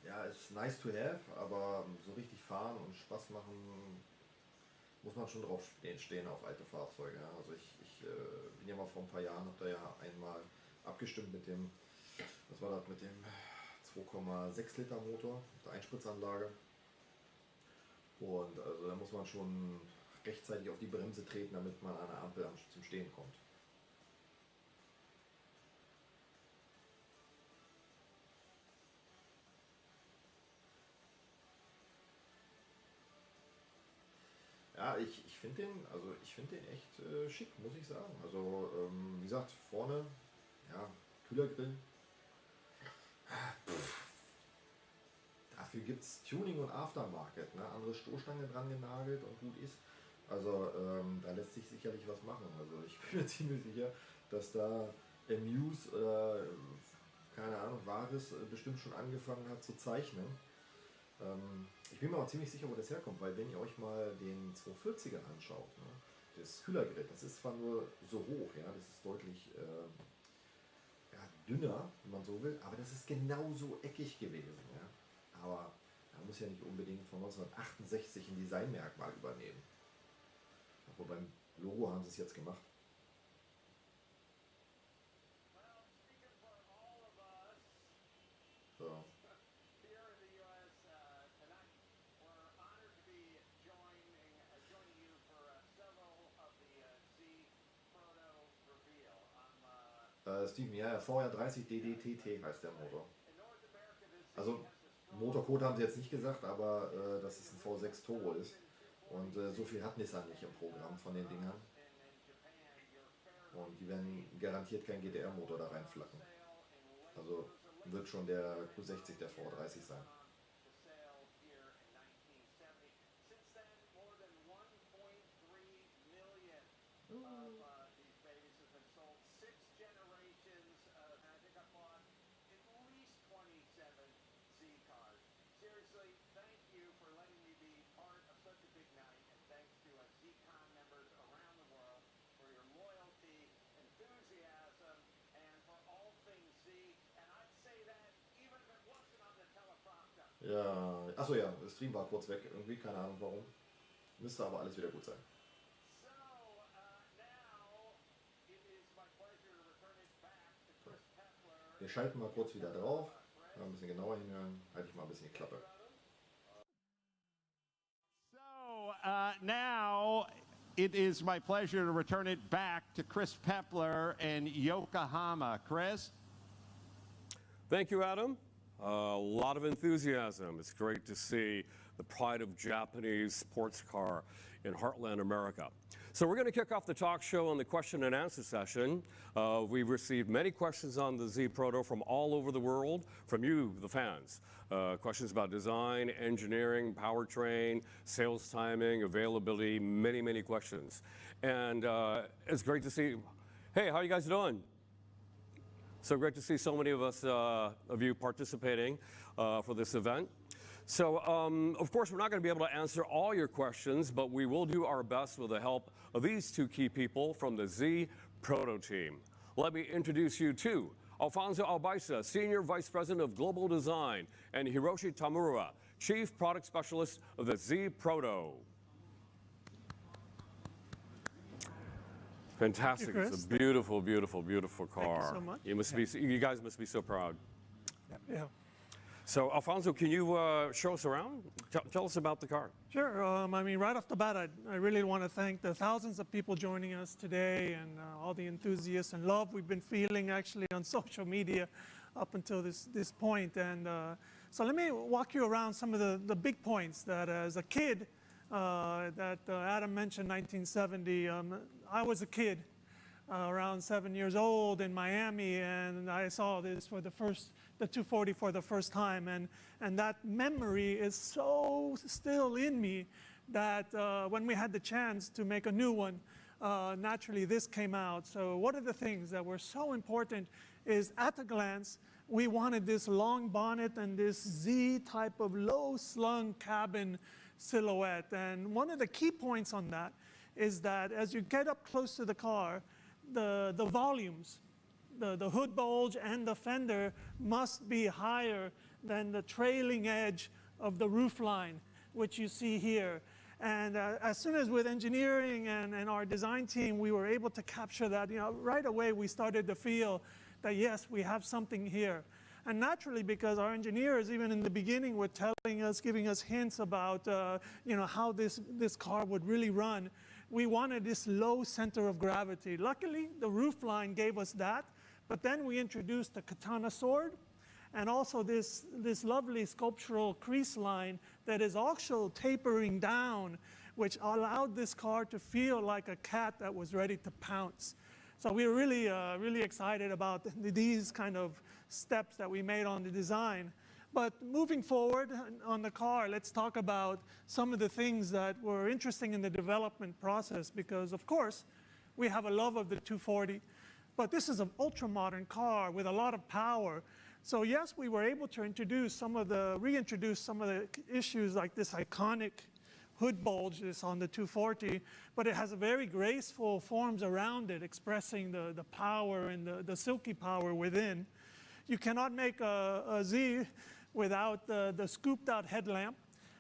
ja, ist nice to have, aber so richtig fahren und Spaß machen muss man schon drauf stehen auf alte Fahrzeuge. Ja. Also ich bin ja mal vor ein paar Jahren, habe da ja einmal abgestimmt mit dem, was war das, mit dem 2,6 Liter Motor, der Einspritzanlage. Und also da muss man schon rechtzeitig auf die Bremse treten, damit man an der Ampel zum Stehen kommt. Ja, ich finde find den echt schick, muss ich sagen. Also, wie gesagt, vorne, ja, Kühlergrill. Dafür gibt es Tuning und Aftermarket, ne? Andere Stoßstange dran genagelt und gut ist. Also, da lässt sich sicherlich was machen. Also, ich bin mir ziemlich sicher, dass da Muse oder keine Ahnung, Varis bestimmt schon angefangen hat zu zeichnen. Ich bin mir auch ziemlich sicher, wo das herkommt, weil wenn ihr euch mal den 240er anschaut, ne, das Kühlergrill, das ist zwar nur so hoch, ja, das ist deutlich ja, dünner, wenn man so will, aber das ist genauso eckig gewesen. Ja. Aber man muss ja nicht unbedingt von 1968 ein Designmerkmal übernehmen. Obwohl beim Logo haben sie es jetzt gemacht. So. Steven, ja, Vorher 30 DDTT heißt der Motor. Also Motorcode haben sie jetzt nicht gesagt, aber dass es ein V6 Turbo ist. Und so viel hat Nissan nicht im Programm von den Dingern. Und die werden garantiert kein GTR-Motor da reinflacken. Also wird schon der Q60 der V30 sein. Ja, achso ja, der Stream war kurz weg, irgendwie, keine Ahnung warum. Müsste aber alles wieder gut sein. Wir schalten mal kurz wieder drauf. Ein bisschen genauer hinhören. Halte ich mal ein bisschen die Klappe. So now it is my pleasure to return it back to Chris Pepler in Yokohama. Chris? Thank you, Adam. A lot of enthusiasm. It's great to see the pride of Japanese sports car in heartland America. So we're going to kick off the talk show on the question and answer session. We've received many questions on the Z Proto from all over the world, from you, the fans. Questions about design, engineering, powertrain, sales timing, availability, many, many questions. And it's great to see. Hey, how are you guys doing? So great to see so many of us, of you participating for this event. So, of course, we're not going to be able to answer all your questions, but we will do our best with the help of these two key people from the Z Proto team. Let me introduce you to Alfonso Albaisa, Senior Vice President of Global Design, and Hiroshi Tamura, Chief Product Specialist of the Z Proto. Fantastic. You, it's a beautiful, beautiful, beautiful car. Thank you so much. You must be, you guys must be so proud. Yeah. So, Alfonso, can you show us around? Tell us about the car. Sure. I mean, right off the bat, I really want to thank the thousands of people joining us today and all the enthusiasts and love we've been feeling actually on social media up until this point. And so let me walk you around some of the big points that as a kid, that Adam mentioned 1970, I was a kid around 7 years old in Miami, and I saw this for the 240 for the first time, and that memory is so still in me that when we had the chance to make a new one, naturally this came out. So one of the things that were so important is at a glance, we wanted this long bonnet and this Z type of low slung cabin silhouette. And one of the key points on that is that as you get up close to the car, the volumes, the hood bulge and the fender must be higher than the trailing edge of the roof line, which you see here. And as soon as with engineering and our design team, we were able to capture that, right away we started to feel that yes, we have something here. And naturally, because our engineers, even in the beginning, were telling us, giving us hints about, how this car would really run, we wanted this low center of gravity. Luckily, the roof line gave us that, but then we introduced the katana sword and also this lovely sculptural crease line that is also tapering down, which allowed this car to feel like a cat that was ready to pounce. So we were really excited about these kind of steps that we made on the design. But moving forward on the car, let's talk about some of the things that were interesting in the development process, because of course, we have a love of the 240, but this is an ultra-modern car with a lot of power. So yes, we were able to reintroduce some of the issues like this iconic hood bulge that's on the 240, but it has a very graceful forms around it, expressing the power and the silky power within. You cannot make a Z without the scooped out headlamp.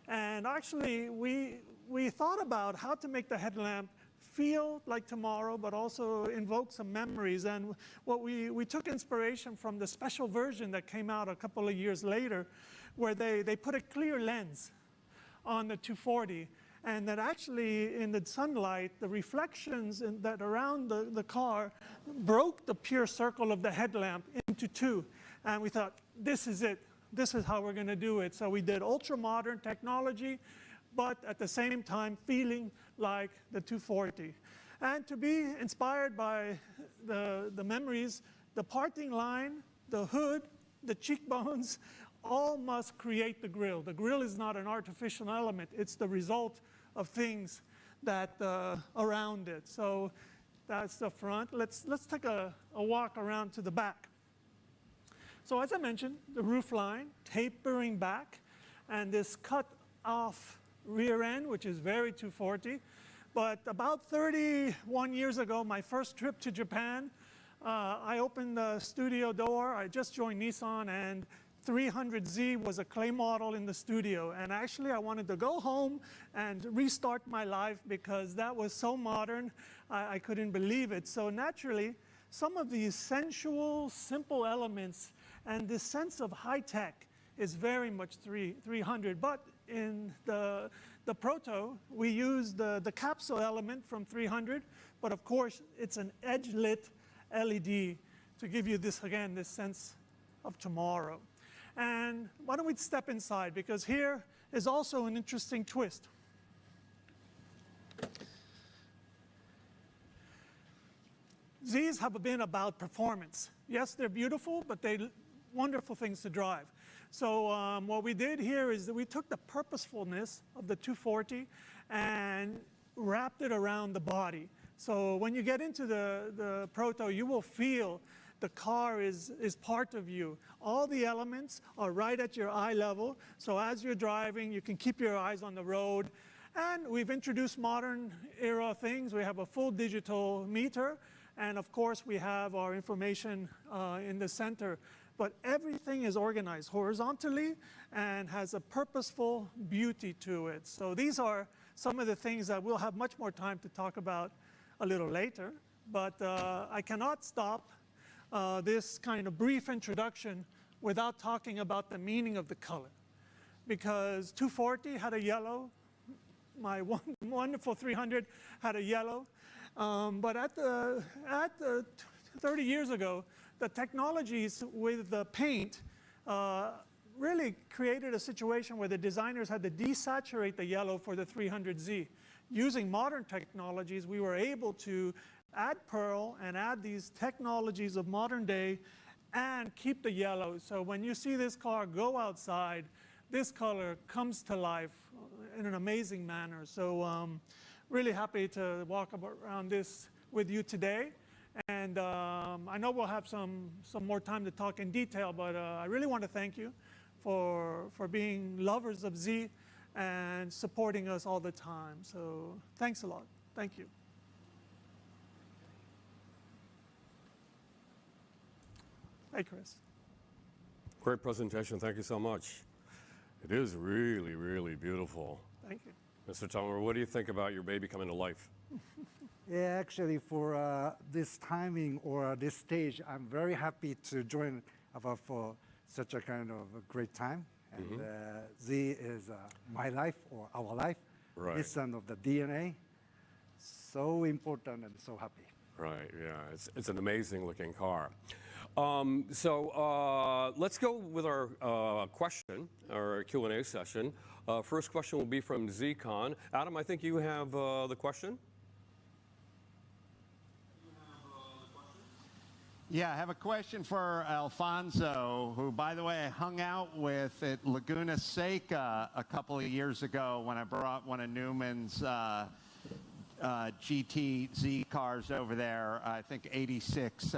And actually, we thought about how to make the headlamp feel like tomorrow, but also invoke some memories. And what we took inspiration from the special version that came out a couple of years later, where they put a clear lens on the 240, and that actually in the sunlight, the reflections that around the car broke the pure circle of the headlamp into two. And we thought, this is it. This is how we're going to do it. So we did ultra-modern technology, but at the same time feeling like the 240. And to be inspired by the memories, the parting line, the hood, the cheekbones, all must create the grille. The grille is not an artificial element. It's the result of things that around it. So that's the front. Let's take a walk around to the back. So as I mentioned, the roof line tapering back, and this cut off rear end, which is very 240. But about 31 years ago, my first trip to Japan, I opened the studio door. I just joined Nissan, and 300Z was a clay model in the studio. And actually, I wanted to go home and restart my life because that was so modern, I couldn't believe it. So naturally, some of the sensual, simple elements, and this sense of high tech is very much 300. But in the Proto, we use the capsule element from 300, but of course it's an edge-lit LED to give you this, again, this sense of tomorrow. And why don't we step inside, because here is also an interesting twist. Zs have been about performance. Yes, they're beautiful, but they're wonderful things to drive. So what we did here is that we took the purposefulness of the 240 and wrapped it around the body. So when you get into the Proto, you will feel the car is part of you. All the elements are right at your eye level. So as you're driving, you can keep your eyes on the road. And we've introduced modern era things. We have a full digital meter. And of course, we have our information in the center. But everything is organized horizontally and has a purposeful beauty to it. So these are some of the things that we'll have much more time to talk about a little later. But I cannot stop this kind of brief introduction without talking about the meaning of the color. Because 240 had a yellow, my wonderful 300 had a yellow. But at 30 years ago, the technologies with the paint really created a situation where the designers had to desaturate the yellow for the 300Z. Using modern technologies, we were able to add pearl and add these technologies of modern day and keep the yellow. So when you see this car go outside, this color comes to life in an amazing manner. So really happy to walk around this with you today. And I know we'll have some more time to talk in detail, but I really want to thank you for being lovers of Z and supporting us all the time. So thanks a lot. Thank you. Hey, Chris. Great presentation. Thank you so much. It is really, really beautiful. Thank you. Mr. Tomer, what do you think about your baby coming to life? Yeah, actually, for this timing or this stage, I'm very happy to join for such a kind of a great time. And Z is my life or our life, right. Nissan of the DNA. So important and so happy. Right, yeah, it's an amazing looking car. So let's go with our question, our Q&A session. First question will be from Z-Con. Adam, I think you have the question? Yeah, I have a question for Alfonso, who, by the way, I hung out with at Laguna Seca a couple of years ago when I brought one of Newman's GT-Z cars over there. I think 86,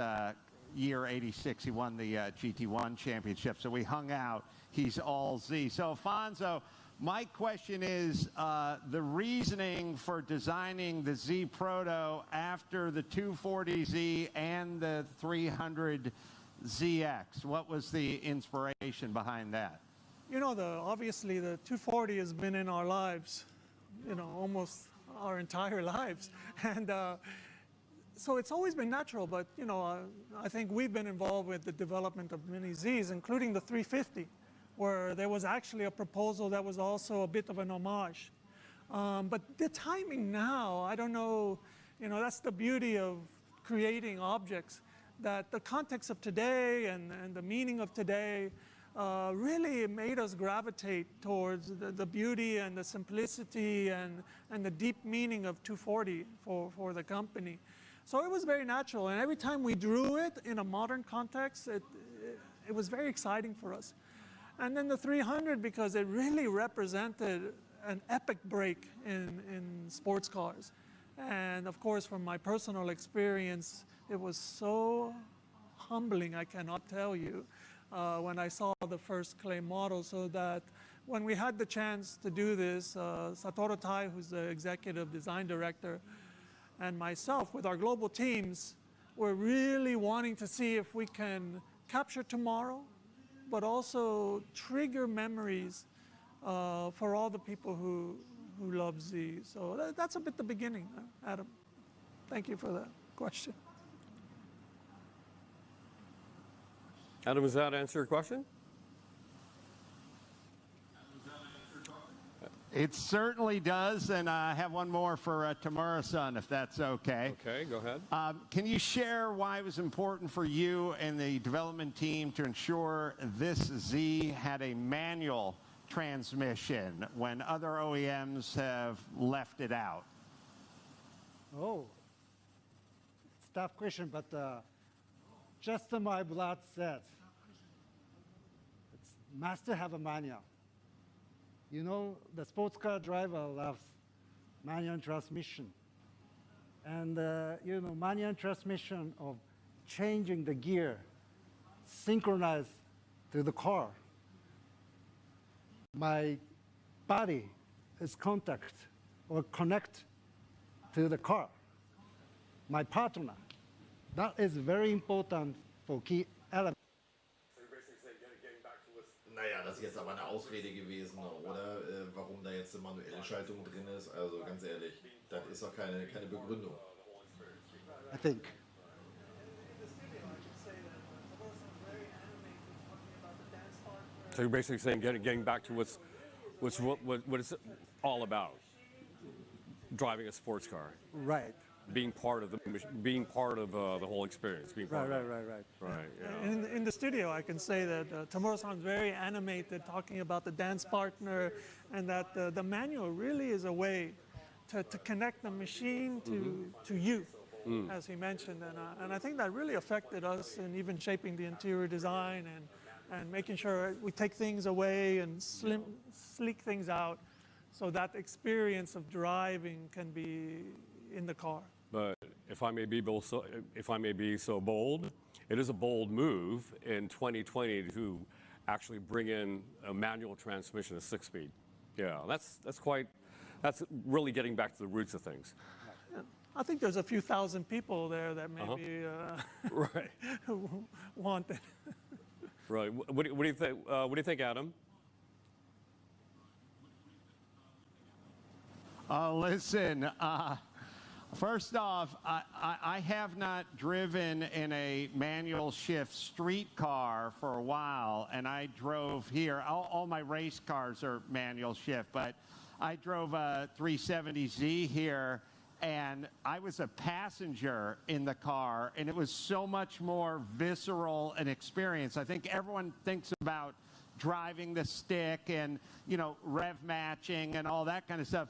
year 86, he won the GT1 championship. So we hung out. He's all Z. So, Alfonso, my question is the reasoning for designing the Z Proto after the 240Z and the 300ZX. What was the inspiration behind that? You know, obviously the 240 has been in our lives, you know, almost our entire lives. And so it's always been natural, but, you know, I think we've been involved with the development of many Zs, including the 350. Where there was actually a proposal that was also a bit of an homage. But the timing now, I don't know, you know, that's the beauty of creating objects, that the context of today and the meaning of today really made us gravitate towards the beauty and the simplicity and the deep meaning of 240 for the company. So it was very natural, and every time we drew it in a modern context, it was very exciting for us. And then the 300, because it really represented an epic break in sports cars. And of course, from my personal experience, it was so humbling, I cannot tell you, when I saw the first clay model. So that when we had the chance to do this, Satoru Tai, who's the executive design director, and myself with our global teams, were really wanting to see if we can capture tomorrow, but also trigger memories for all the people who love Z. So that's a bit the beginning, Adam. Thank you for that question. Adam, does that answer your question? It certainly does, and I have one more for Tamura-san, if that's okay. Okay, go ahead. Can you share why it was important for you and the development team to ensure this Z had a manual transmission when other OEMs have left it out? Oh, it's a tough question, but just my blood says it's must have a manual. You know, the sports car driver loves manual transmission. And, you know, manual transmission of changing the gear, synchronized to the car. My body is contact or connect to the car, my partner. That is very important for key elements. Naja, das ist jetzt aber eine Ausrede gewesen, oder? Warum da jetzt eine manuelle Schaltung drin ist. Also ganz ehrlich, das ist doch keine Begründung. I think. So you're basically saying getting back to what it's all about, driving a sports car. Right. Being part of the whole experience. Being part of it. Right. Yeah. In the studio, I can say that Tamura-san is very animated, talking about the dance partner, and that the manual really is a way to connect the machine to you, as he mentioned, and I think that really affected us in even shaping the interior design and making sure we take things away and sleek things out, so that experience of driving can be in the car. But if I may be so bold, it is a bold move in 2020 to actually bring in a manual transmission, a 6-speed. Yeah, that's really getting back to the roots of things. I think there's a few thousand people there that maybe right. want it. Right. What do you think? What do you think, Adam? Listen. First off, I have not driven in a manual shift street car for a while, and I drove here. All my race cars are manual shift, but I drove a 370Z here, and I was a passenger in the car, and it was so much more visceral an experience. I think everyone thinks about driving the stick and, you know, rev matching and all that kind of stuff.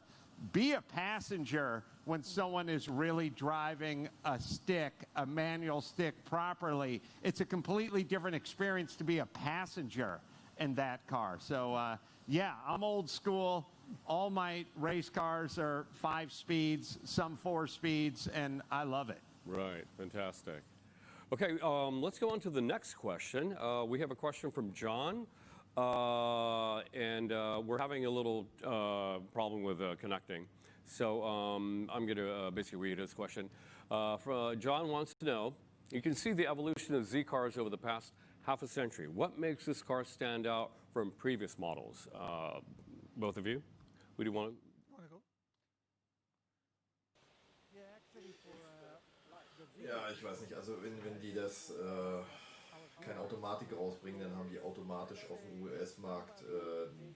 Be a passenger when someone is really driving a stick, a manual stick properly. It's a completely different experience to be a passenger in that car. So, yeah, I'm old school. All my race cars are 5 speeds, some 4 speeds, and I love it. Right, fantastic. Okay, let's go on to the next question. We have a question from John. And we're having a little problem with connecting. So I'm going to basically read his question. John wants to know, you can see the evolution of Z cars over the past half a century. What makes this car stand out from previous models? Both of you? Who do you want to? Go? Ja, ich weiß nicht, also wenn die das keine Automatik rausbringen, dann haben die automatisch auf dem US-Markt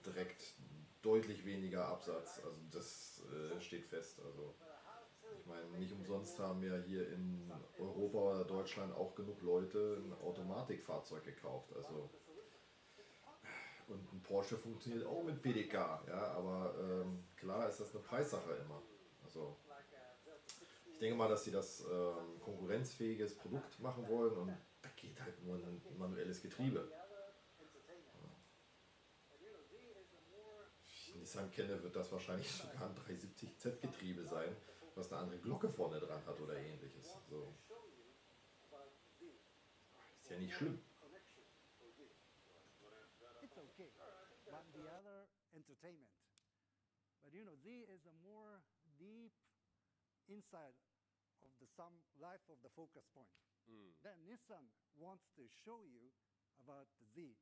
direkt deutlich weniger Absatz. Also das steht fest. Also ich meine, nicht umsonst haben ja hier in Europa oder Deutschland auch genug Leute ein Automatikfahrzeug gekauft. Also und ein Porsche funktioniert auch mit PDK, ja, aber klar ist das eine Preissache immer. Also ich denke mal, dass sie das konkurrenzfähiges Produkt machen wollen und da geht halt nur ein manuelles Getriebe. Wenn ich Nissan kenne, wird das wahrscheinlich sogar ein 370Z-Getriebe sein, was eine andere Glocke vorne dran hat oder ähnliches. So. Ist ja nicht schlimm. It's okay, but the other entertainment. But you know, Z is a more deep inside of the some life of the focus point. Then Nissan wants to show you about the Z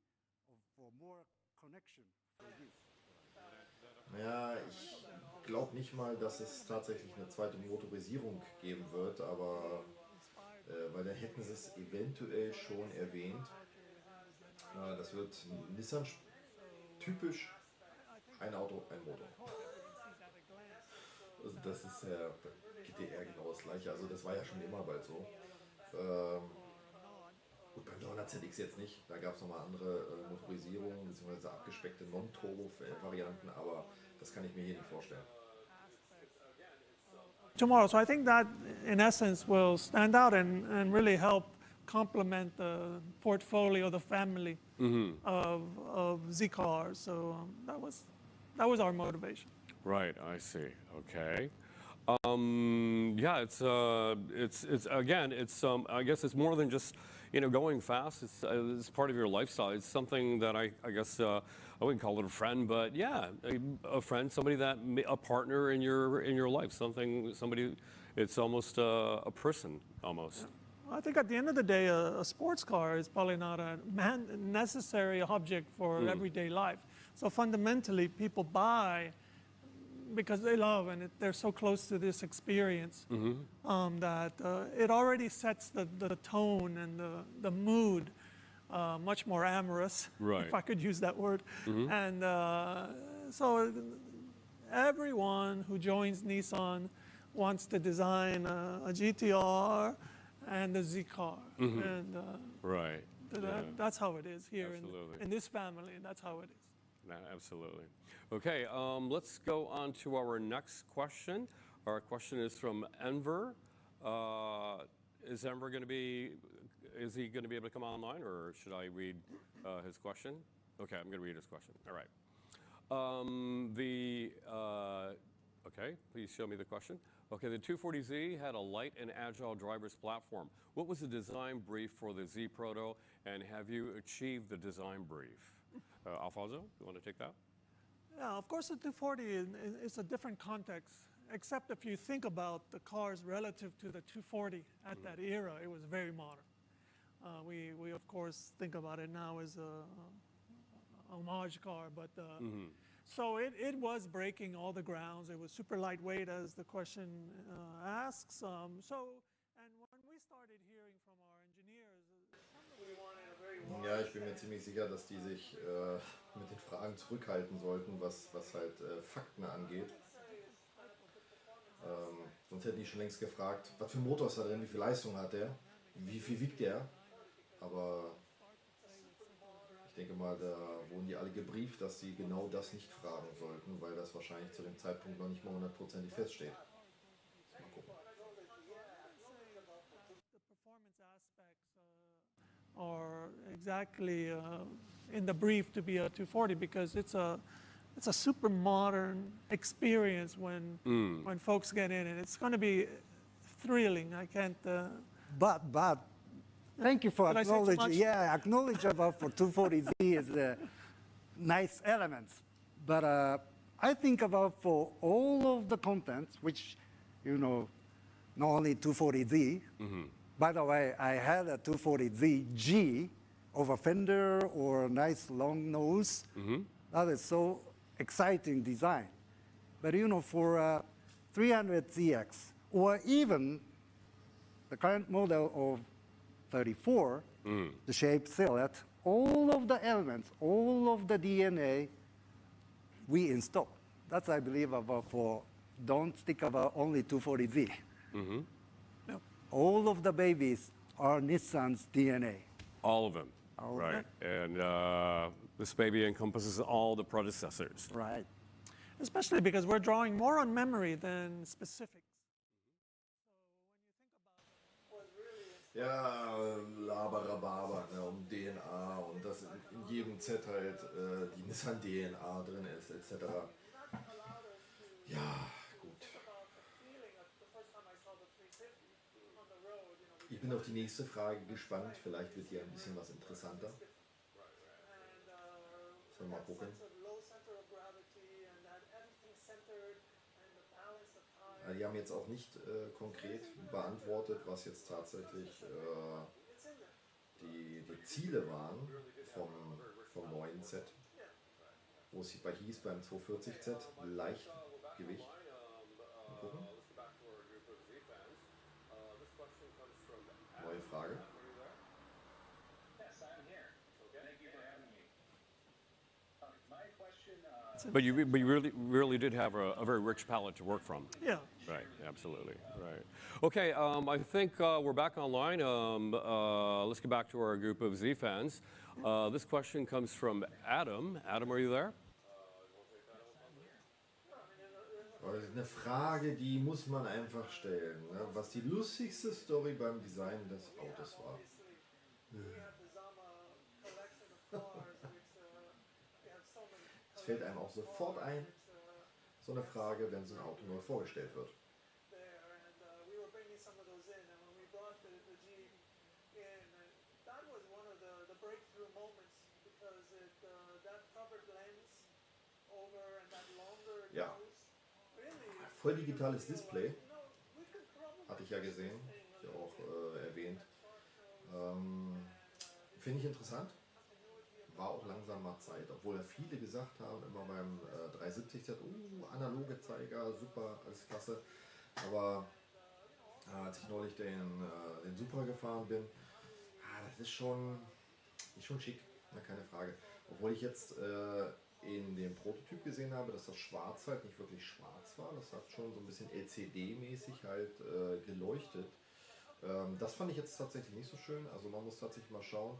for more connection for you. Ja, ich glaube nicht mal, dass es tatsächlich eine zweite Motorisierung geben wird, aber weil dann hätten sie es eventuell schon erwähnt. Das wird Nissan typisch ein Auto, ein Motor. Also das ist ja GTR genau das gleiche. Also das war ja schon immer bald so. Gut, beim 300ZX jetzt nicht. Da gab es nochmal andere Motorisierungen bzw. abgespeckte Non-Turbo-Varianten, aber das kann ich mir hier nicht vorstellen. Tomorrow, so I think that in essence will stand out and really help complement the portfolio, the family of Z cars. So that was our motivation. Right, I see. Okay. Yeah, it's again, I guess it's more than just going fast. It's part of your lifestyle. It's something that I guess I wouldn't call it a friend, but yeah, a friend, somebody a partner in your life. Somebody. It's almost a person almost. I think at the end of the day, a sports car is probably not a necessary object for everyday life. So fundamentally, people buy because they love and they're so close to this experience that it already sets the tone and the mood much more amorous, right. if I could use that word. And so everyone who joins Nissan wants to design a GTR and a Z car. And right. that's how it is here in this family. That's how it is. Absolutely. Okay, let's go on to our next question. Our question is from Enver. Is Enver going to be able to come online, or should I read his question? Okay, I'm going to read his question. All right. Okay, please show me the question. Okay, the 240Z had a light and agile driver's platform. What was the design brief for the Z Proto, and have you achieved the design brief? Alfonso, you want to take that? Yeah, of course the 240 is a different context, except if you think about the cars relative to the 240 at that era, it was very modern. We of course think about it now as a homage car, but so it was breaking all the grounds. It was super lightweight, as the question asks. And when we started hearing from our engineers, we wanted a very wide. Ja, ich bin mir ziemlich sicher, dass die sich mit den Fragen zurückhalten sollten, was halt Fakten angeht. Sonst hätten die schon längst gefragt, was für ein Motor ist da drin, wie viel Leistung hat der, wie viel wiegt der. Aber ich denke mal, da wurden die alle gebrieft, dass sie genau das nicht fragen sollten, weil das wahrscheinlich zu dem Zeitpunkt noch nicht mal 100%ig feststeht. Mal gucken. Are exactly in the brief to be a 240 because it's a super modern experience when folks get in, and it's going to be thrilling. I can't. But thank you for acknowledging. Yeah, acknowledge about for 240Z is nice elements, but I think about for all of the contents, which not only 240Z. By the way, I had a 240ZG over fender or a nice long nose. That is so exciting design. But for 300ZX or even the current model of 34, the shape silhouette, all of the elements, all of the DNA we install. That's I believe about for don't stick about only 240Z. All of the babies are Nissan's DNA. All of them, right? And this baby encompasses all the predecessors. Right. Especially because we're drawing more on memory than specifics. Ja, Laberababa, um DNA und dass in jedem Z halt die Nissan-DNA drin ist, etc. Ja, gut. Ich bin auf die nächste Frage gespannt. Vielleicht wird hier ein bisschen was interessanter. Sollen wir mal gucken. Die haben jetzt auch nicht konkret beantwortet, was jetzt tatsächlich die Ziele waren vom neuen Z. Wo es hieß beim 240Z Leichtgewicht. Mal gucken. Neue Frage. But you really did have a very rich palette to work from. Yeah. Right, absolutely, right. Okay, I think we're back online. Let's get back to our group of Z fans. This question comes from Adam. Adam, are you there? Das ist eine Frage, die muss man einfach stellen, ne? Was die lustigste Story beim Design des Autos war. Es fällt einem auch sofort ein, so eine Frage, wenn so ein Auto neu vorgestellt wird. Ja, voll digitales Display, hatte ich ja gesehen, ja auch erwähnt. Finde ich interessant. War auch langsam mal Zeit, obwohl ja viele gesagt haben, immer beim 370Z, analoge Zeiger, super, alles klasse. Aber als ich neulich den Supra gefahren bin, das ist schon schick, na, keine Frage. Obwohl ich jetzt in dem Prototyp gesehen habe, dass das Schwarz halt nicht wirklich schwarz war. Das hat schon so ein bisschen LCD-mäßig halt geleuchtet. Das fand ich jetzt tatsächlich nicht so schön. Also man muss tatsächlich mal schauen,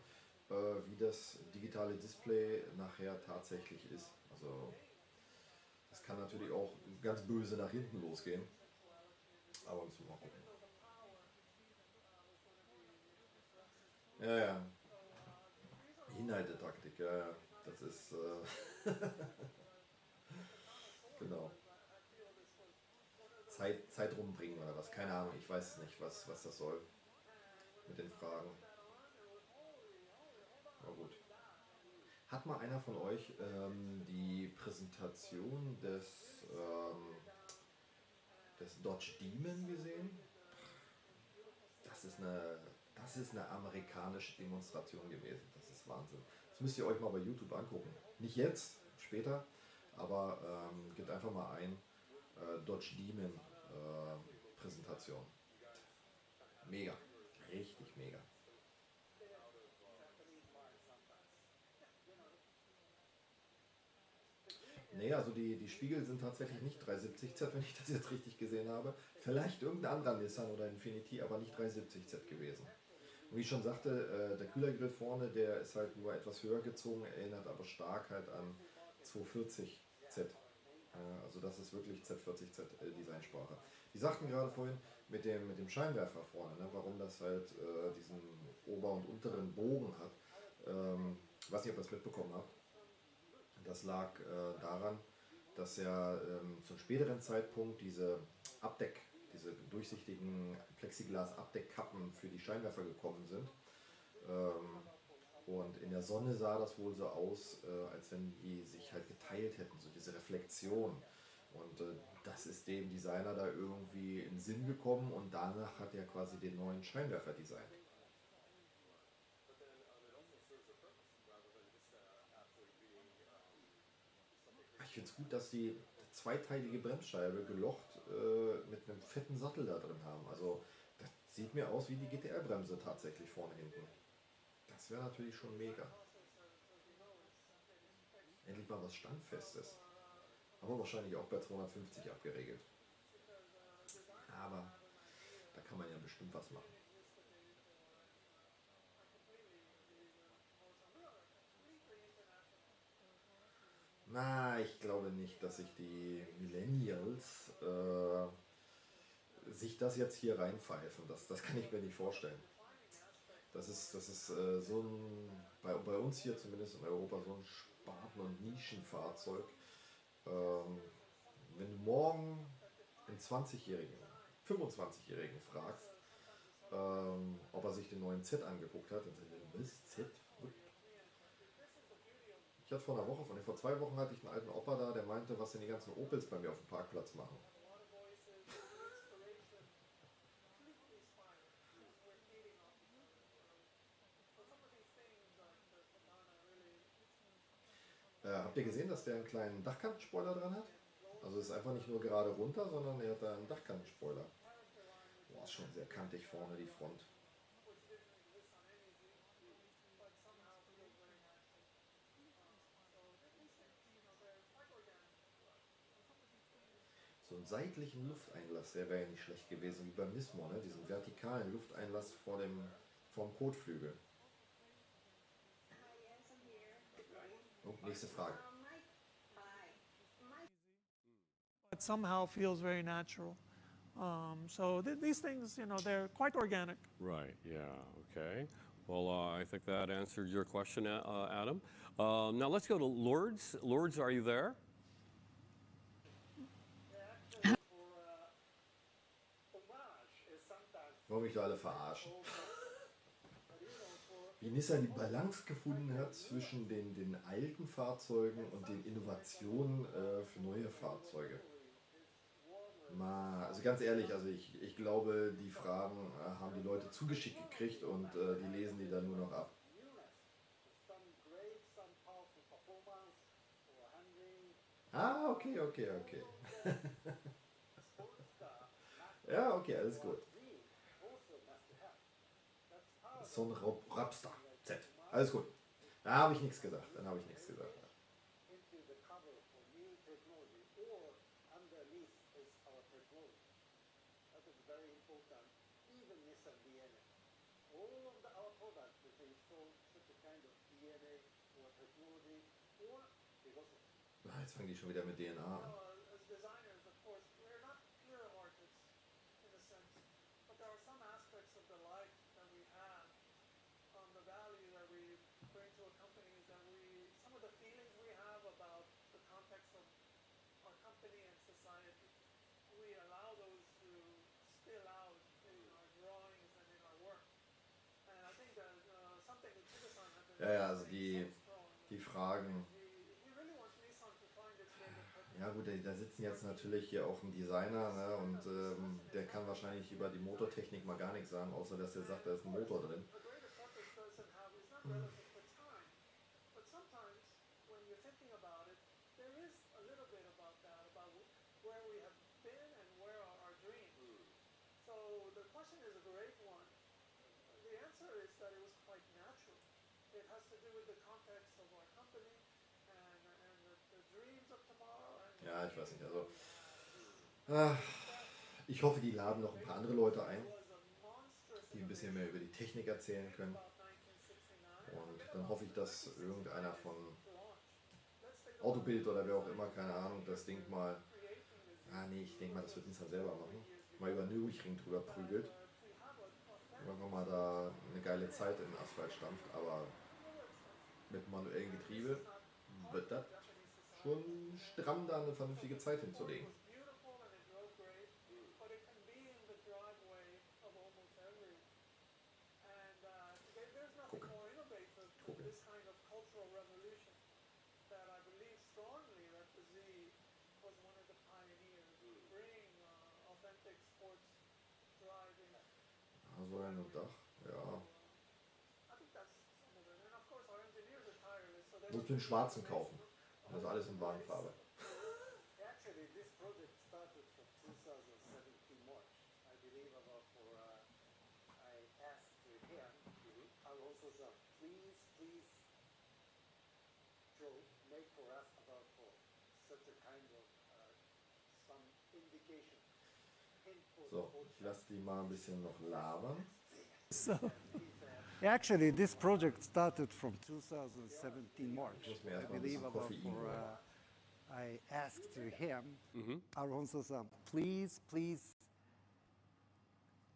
wie das digitale Display nachher tatsächlich ist. Also das kann natürlich auch ganz böse nach hinten losgehen. Aber müssen wir mal gucken. Ja. Hinhaltetaktik, ja. Das ist genau. Zeit rumbringen oder was? Keine Ahnung, ich weiß nicht, was das soll mit den Fragen. Aber gut. Hat mal einer von euch die Präsentation des Dodge Demon gesehen? Das ist eine amerikanische Demonstration gewesen. Das ist Wahnsinn. Das müsst ihr euch mal bei YouTube angucken. Nicht jetzt, später, aber gebt einfach mal ein Dodge Demon Präsentation. Mega, richtig mega. Nee, also die Spiegel sind tatsächlich nicht 370Z, wenn ich das jetzt richtig gesehen habe. Vielleicht irgendein anderer Nissan oder Infiniti, aber nicht 370Z gewesen. Und wie ich schon sagte, der Kühlergrill vorne, der ist halt nur etwas höher gezogen, erinnert aber stark halt an 240Z. Also das ist wirklich Z40Z Designsprache. Die sagten gerade vorhin mit dem Scheinwerfer vorne, ne, warum das halt diesen ober- und unteren Bogen hat. Ich weiß nicht, ob ihr das mitbekommen habt. Das lag daran, dass ja zu einem späteren Zeitpunkt diese durchsichtigen Plexiglas-Abdeckkappen für die Scheinwerfer gekommen sind. Und in der Sonne sah das wohl so aus, als wenn die sich halt geteilt hätten, so diese Reflexion. Und das ist dem Designer da irgendwie in den Sinn gekommen und danach hat er quasi den neuen Scheinwerfer designt. Ich finde es gut, dass die zweiteilige Bremsscheibe gelocht mit einem fetten Sattel da drin haben. Also das sieht mir aus wie die GTR-Bremse tatsächlich vorne hinten. Das wäre natürlich schon mega. Endlich mal was Standfestes. Aber wahrscheinlich auch bei 250 abgeregelt. Aber da kann man ja bestimmt was machen. Na, ich glaube nicht, dass sich die Millennials sich das jetzt hier reinpfeifen. Das kann ich mir nicht vorstellen. Das ist so ein, bei uns hier zumindest in Europa, so ein Spaten- und Nischenfahrzeug. Wenn du morgen einen 20-Jährigen, 25-Jährigen fragst, ob er sich den neuen Z angeguckt hat, dann sagt er, was, Z? Ich hatte vor 2 Wochen hatte ich einen alten Opa da, der meinte, was denn die ganzen Opels bei mir auf dem Parkplatz machen. Habt ihr gesehen, dass der einen kleinen Dachkantenspoiler dran hat? Also es ist einfach nicht nur gerade runter, sondern er hat da einen Dachkantenspoiler. Boah, ist schon sehr kantig vorne die Front. so einen seitlichen Lufteinlass, der wäre ja nicht schlecht gewesen, wie beim Nismo, ne? Diesen vertikalen Lufteinlass vorm Kotflügel. Und nächste Frage. It somehow feels very natural. So these things, you know, they're quite organic. Right, yeah, okay. Well, I think that answered your question, Adam. Now let's go to Lourdes. Lourdes, are you there? Warum mich da alle verarschen. Wie Nissan die Balance gefunden hat zwischen den alten Fahrzeugen und den Innovationen für neue Fahrzeuge. Also ganz ehrlich, also ich glaube, die Fragen haben die Leute zugeschickt gekriegt und die lesen die dann nur noch ab. Ah, okay. Ja, okay, alles gut. So ein Rapstar. Z. Alles gut. Da habe ich nichts gesagt. Jetzt fangen die schon wieder mit DNA an. Ja, also die Fragen. Ja gut, da sitzen jetzt natürlich hier auch ein Designer, ne, und der kann wahrscheinlich über die Motortechnik mal gar nichts sagen, außer dass er sagt, da ist ein Motor drin. Ja, ich weiß nicht, also ich hoffe, die laden noch ein paar andere Leute ein, die ein bisschen mehr über die Technik erzählen können. Und dann hoffe ich, dass irgendeiner von Autobild oder wer auch immer, keine Ahnung, das Ding mal, ich denke mal, das wird Nissan selber machen, mal über Nürburgring drüber prügelt. Und einfach mal da eine geile Zeit in den Asphalt stampft, aber mit manuellem Getriebe wird das schon stramm, da eine vernünftige Zeit hinzulegen. Gucken. So ein Dach, ja. Musst du den schwarzen kaufen. Das ist alles in Wagenfarbe. So, ich lasse die mal ein bisschen noch labern. So, actually, this project started from 2017 March. I believe I asked to him, Alonso-san, please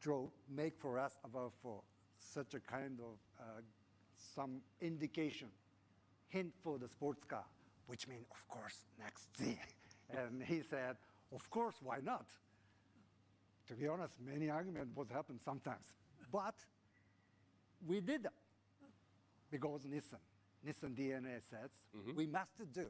draw, make for us about for such a kind of some indication, hint for the sports car, which means, of course, next Z. And he said, of course, why not? To be honest, many arguments would happen sometimes. But we did that because Nissan DNA says we must do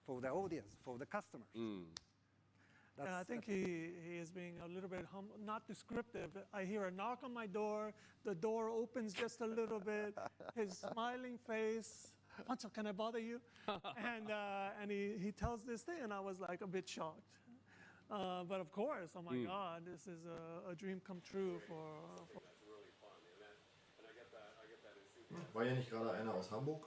for the audience, for the customers. And I think he is being a little bit not descriptive. I hear a knock on my door, the door opens just a little bit, his smiling face, Pancho, can I bother you? And he tells this thing, and I was like a bit shocked. But of course, oh my God, this is a dream come true for That's really fun, and I get that enthusiasm. War ja nicht gerade einer aus Hamburg?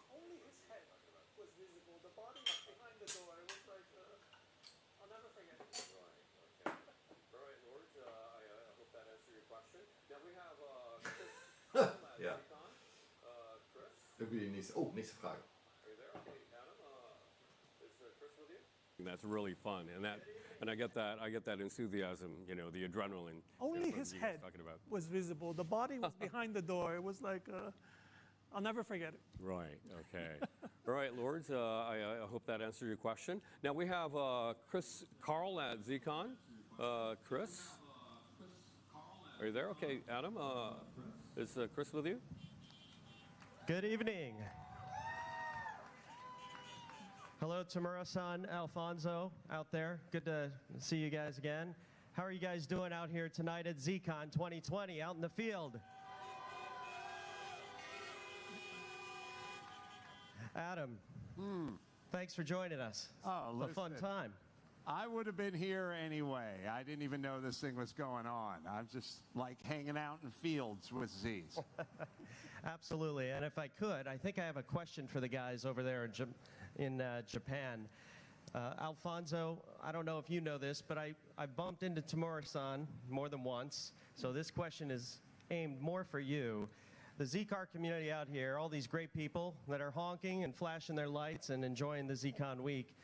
Ja. Irgendwie die nächste. Oh, nächste Frage. That's really fun, and I get that enthusiasm, you know, the adrenaline. Only that his Z's head talking about. was visible. The body was behind the door. It was like, I'll never forget it. Right. Okay. All right, Lords. I hope that answered your question. Now we have Carl at ZCon. Chris, are you there? Okay, Adam. Is Chris with you? Good evening. Hello, Tamura-san, Alfonso out there. Good to see you guys again. How are you guys doing out here tonight at ZCon 2020 out in the field? Adam, thanks for joining us. Oh, It's a fun listen. time. I would have been here anyway. I didn't even know this thing was going on. I'm just like hanging out in fields with Z's. Absolutely, and if I could, I think I have a question for the guys over there in Japan. Alfonso, I don't know if you know this, but I bumped into Tamura-san more than once, so this question is aimed more for you. The Z-Car community out here, all these great people that are honking and flashing their lights and enjoying the Z-Con week,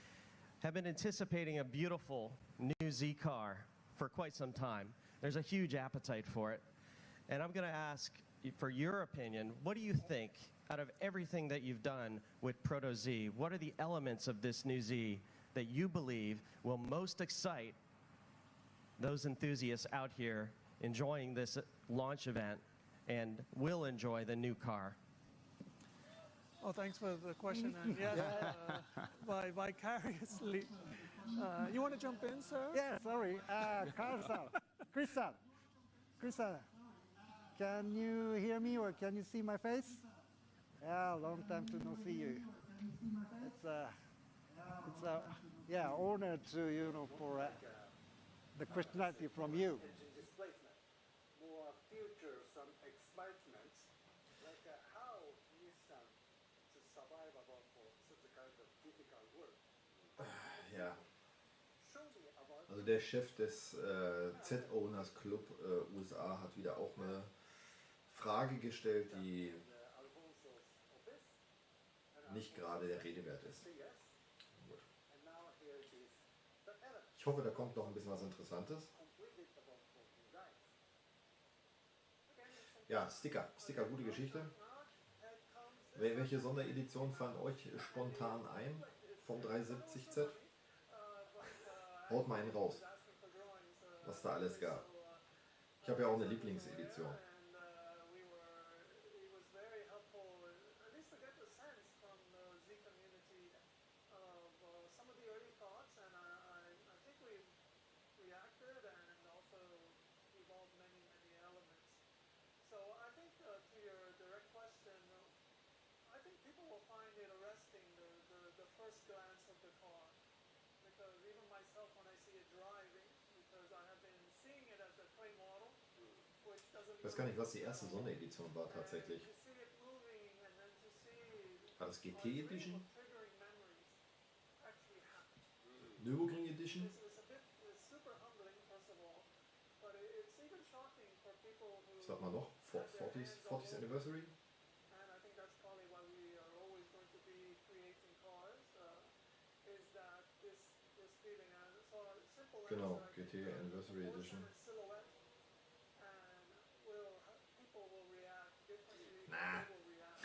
have been anticipating a beautiful new Z-Car for quite some time. There's a huge appetite for it. And I'm going to ask for your opinion, what do you think, out of everything that you've done with Proto Z, what are the elements of this new Z that you believe will most excite those enthusiasts out here enjoying this launch event and will enjoy the new car? Oh, thanks for the question. And yes, vicariously. You want to jump in, sir? Yeah, sorry. Carl-san, Chris-san, can you hear me or can you see my face? Yeah, long time to not see you. It's a honor to for the questionality from you. More future, some excitements, like how Nissan to survive about for such a kind of difficult work. Ja. Show me about Also der Chef des Z-Owners Club USA hat wieder auch eine Frage gestellt, die Alfonso's office. nicht gerade der Rede wert ist. Yes. Gut. And now here it is. The element Ich hoffe, da kommt noch ein bisschen was Interessantes. completed about for design. Ja, Sticker, gute Geschichte. Welche Sonderedition fallen euch spontan ein vom 370Z? Haut mal einen raus, was da alles gab. Ich habe ja auch eine Lieblingsedition. It was very helpful, at least to get the sense from the Z community of some of the early thoughts, and I think we reacted and also evolved many elements. So I think to your direct question, I think people will find it arresting the first glance of the car, because even myself when I see it driving, because I have been seeing it as a clay model, which doesn't Ich weiß gar nicht, was die erste Sonderedition war tatsächlich. to see it moving and then to see War das GT Edition? triggering memories actually happen. Nürburgring Edition? It's a bit super humbling, first of all, but it's even shocking for people who Was hat man noch? 40th Anniversary? and I think that's probably why we are always going to be creating cars, is that this feeling, and so simple Genau, as GT Anniversary Edition. silhouette, and people will react differently. Nah. They will react.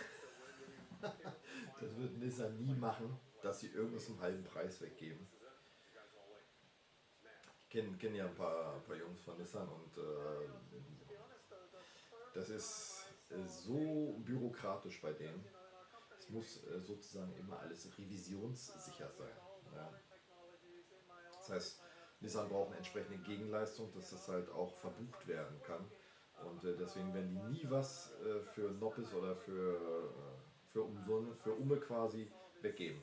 Das wird Nissan nie machen, dass sie irgendwas zum halben Preis weggeben. Ich kenn ja ein paar Jungs von Nissan und das ist so bürokratisch bei denen. Es muss sozusagen immer alles revisionssicher sein. Ja. Das heißt, Nissan braucht eine entsprechende Gegenleistung, dass das halt auch verbucht werden kann. Und deswegen werden die nie was für Noppes oder für Umme quasi weggeben.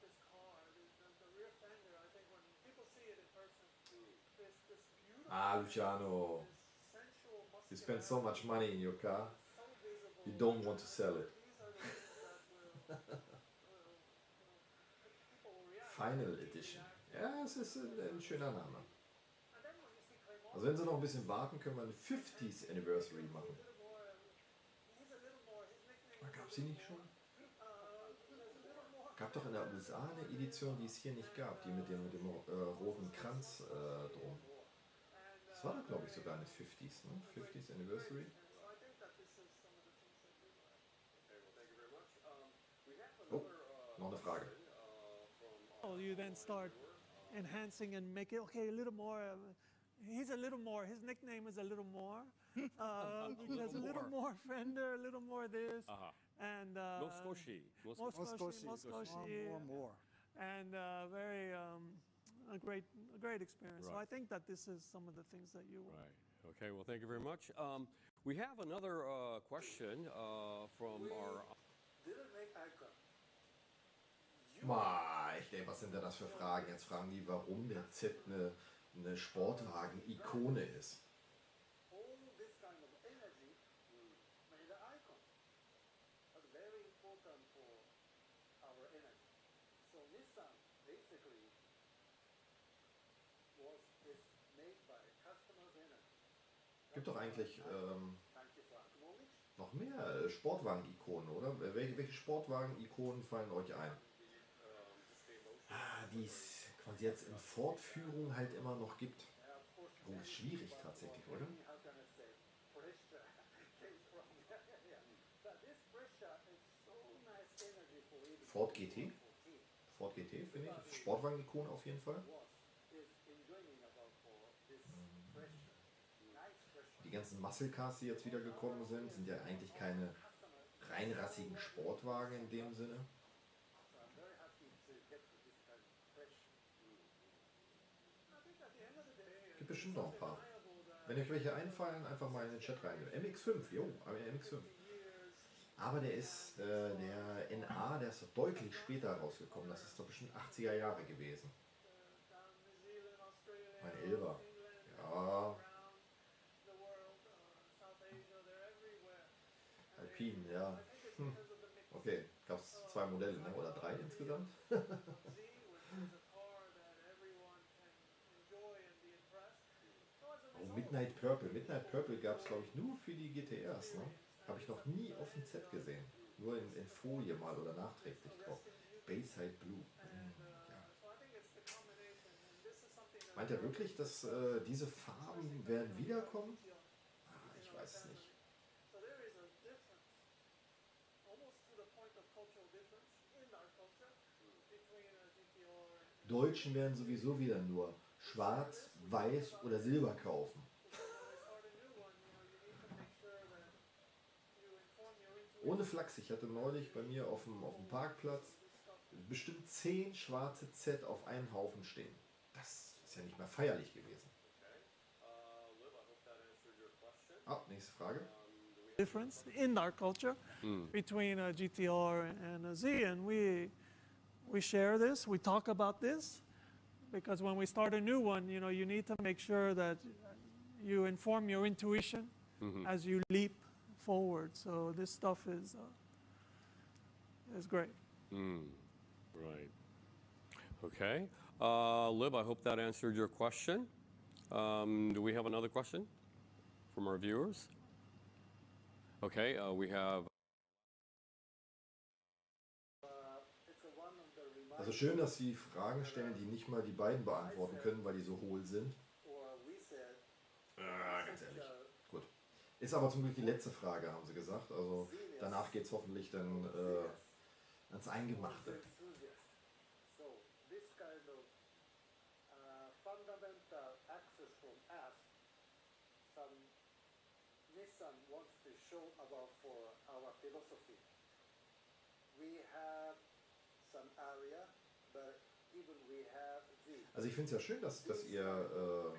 This car, the rear fender, I think when people see it in person, this beautiful, Ah, Luciano, sensual, you spend so much money in your car, so visible. you don't want to sell it. These are the things that will, people will react. Final Edition. Ja, es ist ein schöner Name. And then when you see clay Also wenn sie noch ein bisschen warten, können wir eine 50th Anniversary machen. die nicht schon? Gab doch in der USA eine Edition, die es hier nicht gab, die mit dem roten Kranz drum. Das war doch, glaube ich, sogar eine 50s, ne? 50s Anniversary. Oh, noch eine Frage. Oh, you then start enhancing and make it, okay, a little more. He's a little more. His nickname is a little more. Because a little more Fender, a little more this. And Moskoshi. More. And very a great experience. So Right. I think that this is some of the things that you will. Right. Okay, well, thank you very much. We have another question from our... Ich denke, was sind denn das für Fragen? Jetzt fragen die, warum der Z eine Sportwagen-Ikone ist. Gibt doch eigentlich noch mehr Sportwagen-Ikonen, oder? Welche Sportwagen-Ikonen fallen euch ein? Die es quasi jetzt in Fortführung halt immer noch gibt. Oh, ist schwierig tatsächlich, oder? Ford GT. Ford GT, finde ich. Sportwagen-Ikone auf jeden Fall. Die ganzen Muscle Cars, die jetzt wieder gekommen sind, sind ja eigentlich keine reinrassigen Sportwagen in dem Sinne. Gibt bestimmt noch ein paar. Wenn euch welche einfallen, einfach mal in den Chat rein. MX5, jo, MX5. Aber der ist, der NA, der ist doch deutlich später rausgekommen. Das ist doch bestimmt 80er Jahre gewesen. Mein Elber. Ja. Alpine, ja. Okay, gab es 2 Modelle, ne? Oder 3 insgesamt? Oh, Midnight Purple. Midnight Purple gab es, glaube ich, nur für die GTRs. Ne? Habe ich noch nie auf dem Z gesehen. Nur in Folie mal oder nachträglich drauf. Bayside Blue. Ja. Meint er wirklich, dass diese Farben werden wiederkommen? Ich weiß es nicht. Deutschen werden sowieso wieder nur schwarz, weiß oder silber kaufen. Ohne Flachs, ich hatte neulich bei mir auf dem Parkplatz bestimmt 10 schwarze Z auf einen Haufen stehen. Das ist ja nicht mehr feierlich gewesen. Nächste Frage. Difference in our culture between a GTR and a Z, and we share this, we talk about this, because when we start a new one, you know, you need to make sure that you inform your intuition as you leap forward. So this stuff is great. Right. Okay. Lib, I hope that answered your question. Do we have another question from our viewers? Okay, we have... Also schön, dass Sie Fragen stellen, die nicht mal die beiden beantworten können, weil die so hohl sind. Ganz ehrlich. Gut. Ist aber zum Glück die letzte Frage, haben Sie gesagt. Also danach geht es hoffentlich dann ans Eingemachte. Nissan wants to show about for our philosophy. We have some area, but even we have the. Also ich finde es ja schön, dass ihr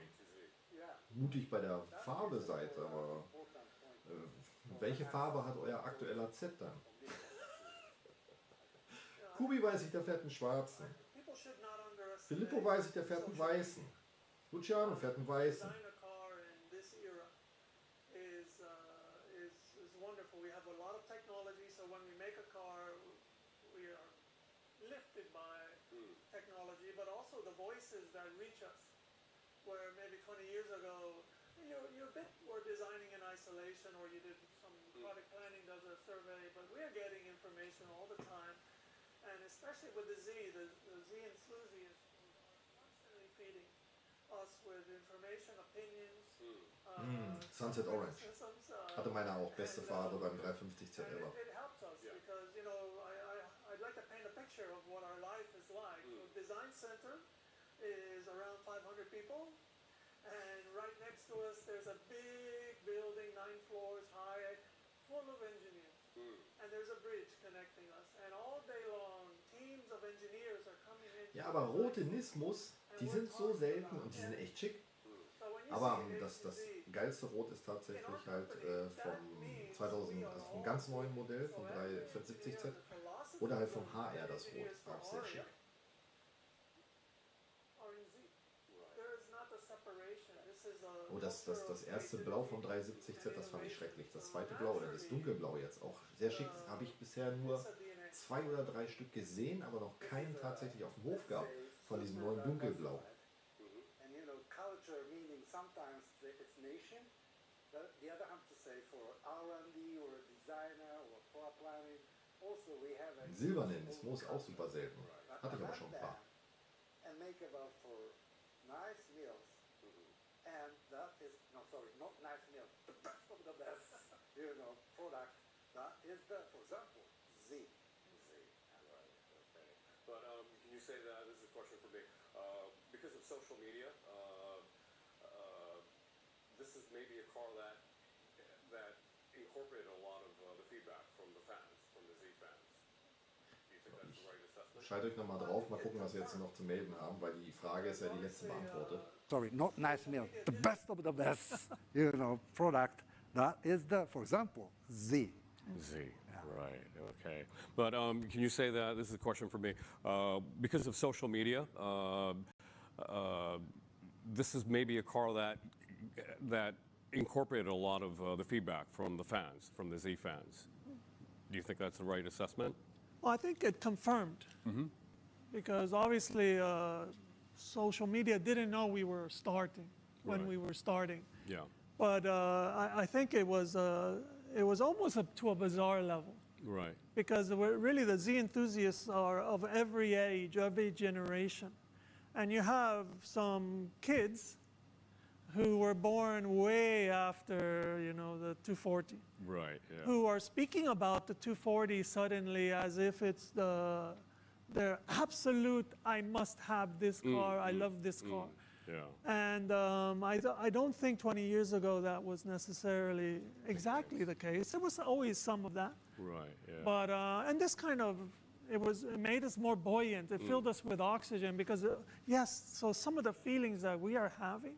mutig bei der Farbe seid, aber welche Farbe hat euer aktueller Z dann? Kubi weiß ich, der fährt einen schwarzen. Filippo weiß ich, der fährt einen weißen. Luciano fährt einen weißen. Wonderful. We have a lot of technology, so when we make a car, we are lifted by technology, but also the voices that reach us. Where maybe 20 years ago, you a bit were designing in isolation, or you did some product planning does a survey, but we are getting information all the time. And especially with the Z enthusiasts are constantly feeding us with information, opinions. Sunset Orange. Hatte meine auch, beste Farbe beim 350Z ever. It helps us because, you know, I'd like to paint a picture of what our life is like. So Design Center is around 500 people. And right next to us, there's a big building, 9 floors high, full of engineers. And there's a bridge connecting us. And all day long, teams of engineers are coming in. Ja, aber rote Nismos, die sind so selten und die sind echt schick. Aber das geilste Rot ist tatsächlich halt vom ganz neuen Modell, vom 370Z oder halt vom HR das Rot. Auch sehr schick. Oh, das erste Blau vom 370Z, das fand ich schrecklich. Das zweite Blau oder das Dunkelblau jetzt auch sehr schick. Das habe ich bisher nur 2 oder 3 Stück gesehen, aber noch keinen tatsächlich auf dem Hof gehabt von diesem neuen Dunkelblau. Sometimes it's nation. The other hand to say for R&D or a designer or product planning. Also we have a Silbernen ist Moos auch super selten. Hatte ich aber schon ein paar. And make about for nice meals. And that is not nice meal. The best of the best, you know, product. That is the, for example, Z. Right. Okay. But can you say that this is a question for me? Because of social media. This is maybe a car that incorporated a lot of the feedback from the fans, from the Z fans. Do you think that's the right assessment? Schalt euch nochmal drauf, mal gucken, was wir jetzt noch zu melden haben, weil die Frage ist ja die letzte beantwortet. Sorry, not nice meal. The best of the best, you know, product. That is the, for example, Z. Z, right, okay. But can you say that, this is a question for me, because of social media, this is maybe a car that incorporated a lot of the feedback from the fans, from the Z fans. Do you think that's the right assessment? Well, I think it confirmed. Because obviously social media didn't know we were starting when we were starting. Yeah. But I think it was almost up to a bizarre level. Right. Because really the Z enthusiasts are of every age, every generation. And you have some kids who were born way after, you know, the 240. Right, yeah. Who are speaking about the 240 suddenly as if it's their absolute, I must have this car, I love this car. Yeah. And I don't think 20 years ago that was necessarily exactly the case. There was always some of that. Right, yeah. But, and this kind of, it made us more buoyant. It filled us with oxygen because, yes, so some of the feelings that we are having,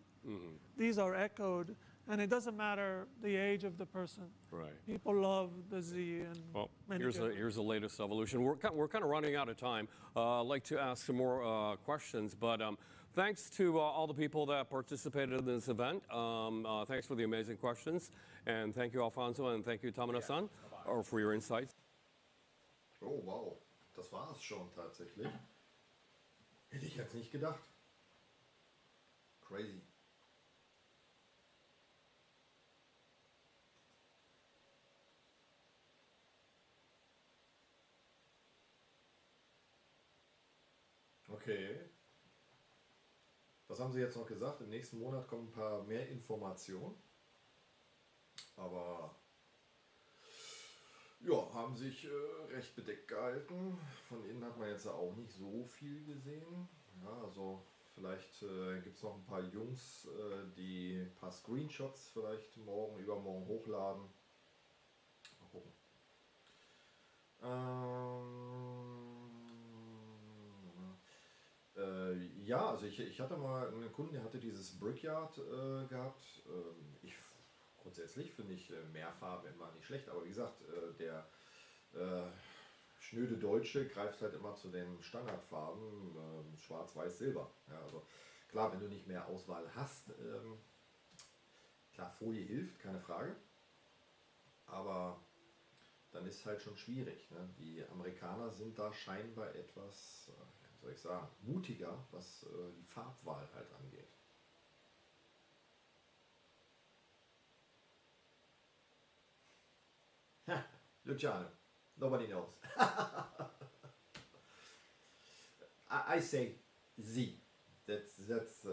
these are echoed, and it doesn't matter the age of the person. Right. People love the Z. And well, here's the latest evolution. We're kind of running out of time. I'd like to ask some more questions, but thanks to all the people that participated in this event. Thanks for the amazing questions, and thank you, Alfonso, and thank you, Tamina-san, for your insights. Oh, wow. Das war es schon tatsächlich. Hätte ich jetzt nicht gedacht. Crazy. Okay. Was haben Sie jetzt noch gesagt? Im nächsten Monat kommen ein paar mehr Informationen. Aber ja, haben sich recht bedeckt gehalten. Von innen hat man jetzt auch nicht so viel gesehen. Ja, also vielleicht gibt es noch ein paar Jungs, die ein paar Screenshots vielleicht morgen, übermorgen hochladen. Mal gucken. Ja, also ich hatte mal einen Kunden, der hatte dieses Brickyard gehabt. Grundsätzlich finde ich Mehrfarben immer nicht schlecht, aber wie gesagt, der schnöde Deutsche greift halt immer zu den Standardfarben, schwarz, weiß, silber. Ja, also klar, wenn du nicht mehr Auswahl hast, klar, Folie hilft, keine Frage, aber dann ist halt schon schwierig. Ne? Die Amerikaner sind da scheinbar etwas, wie soll ich sagen, mutiger, was die Farbwahl halt angeht. Luciano. Nobody knows. I say Z. That's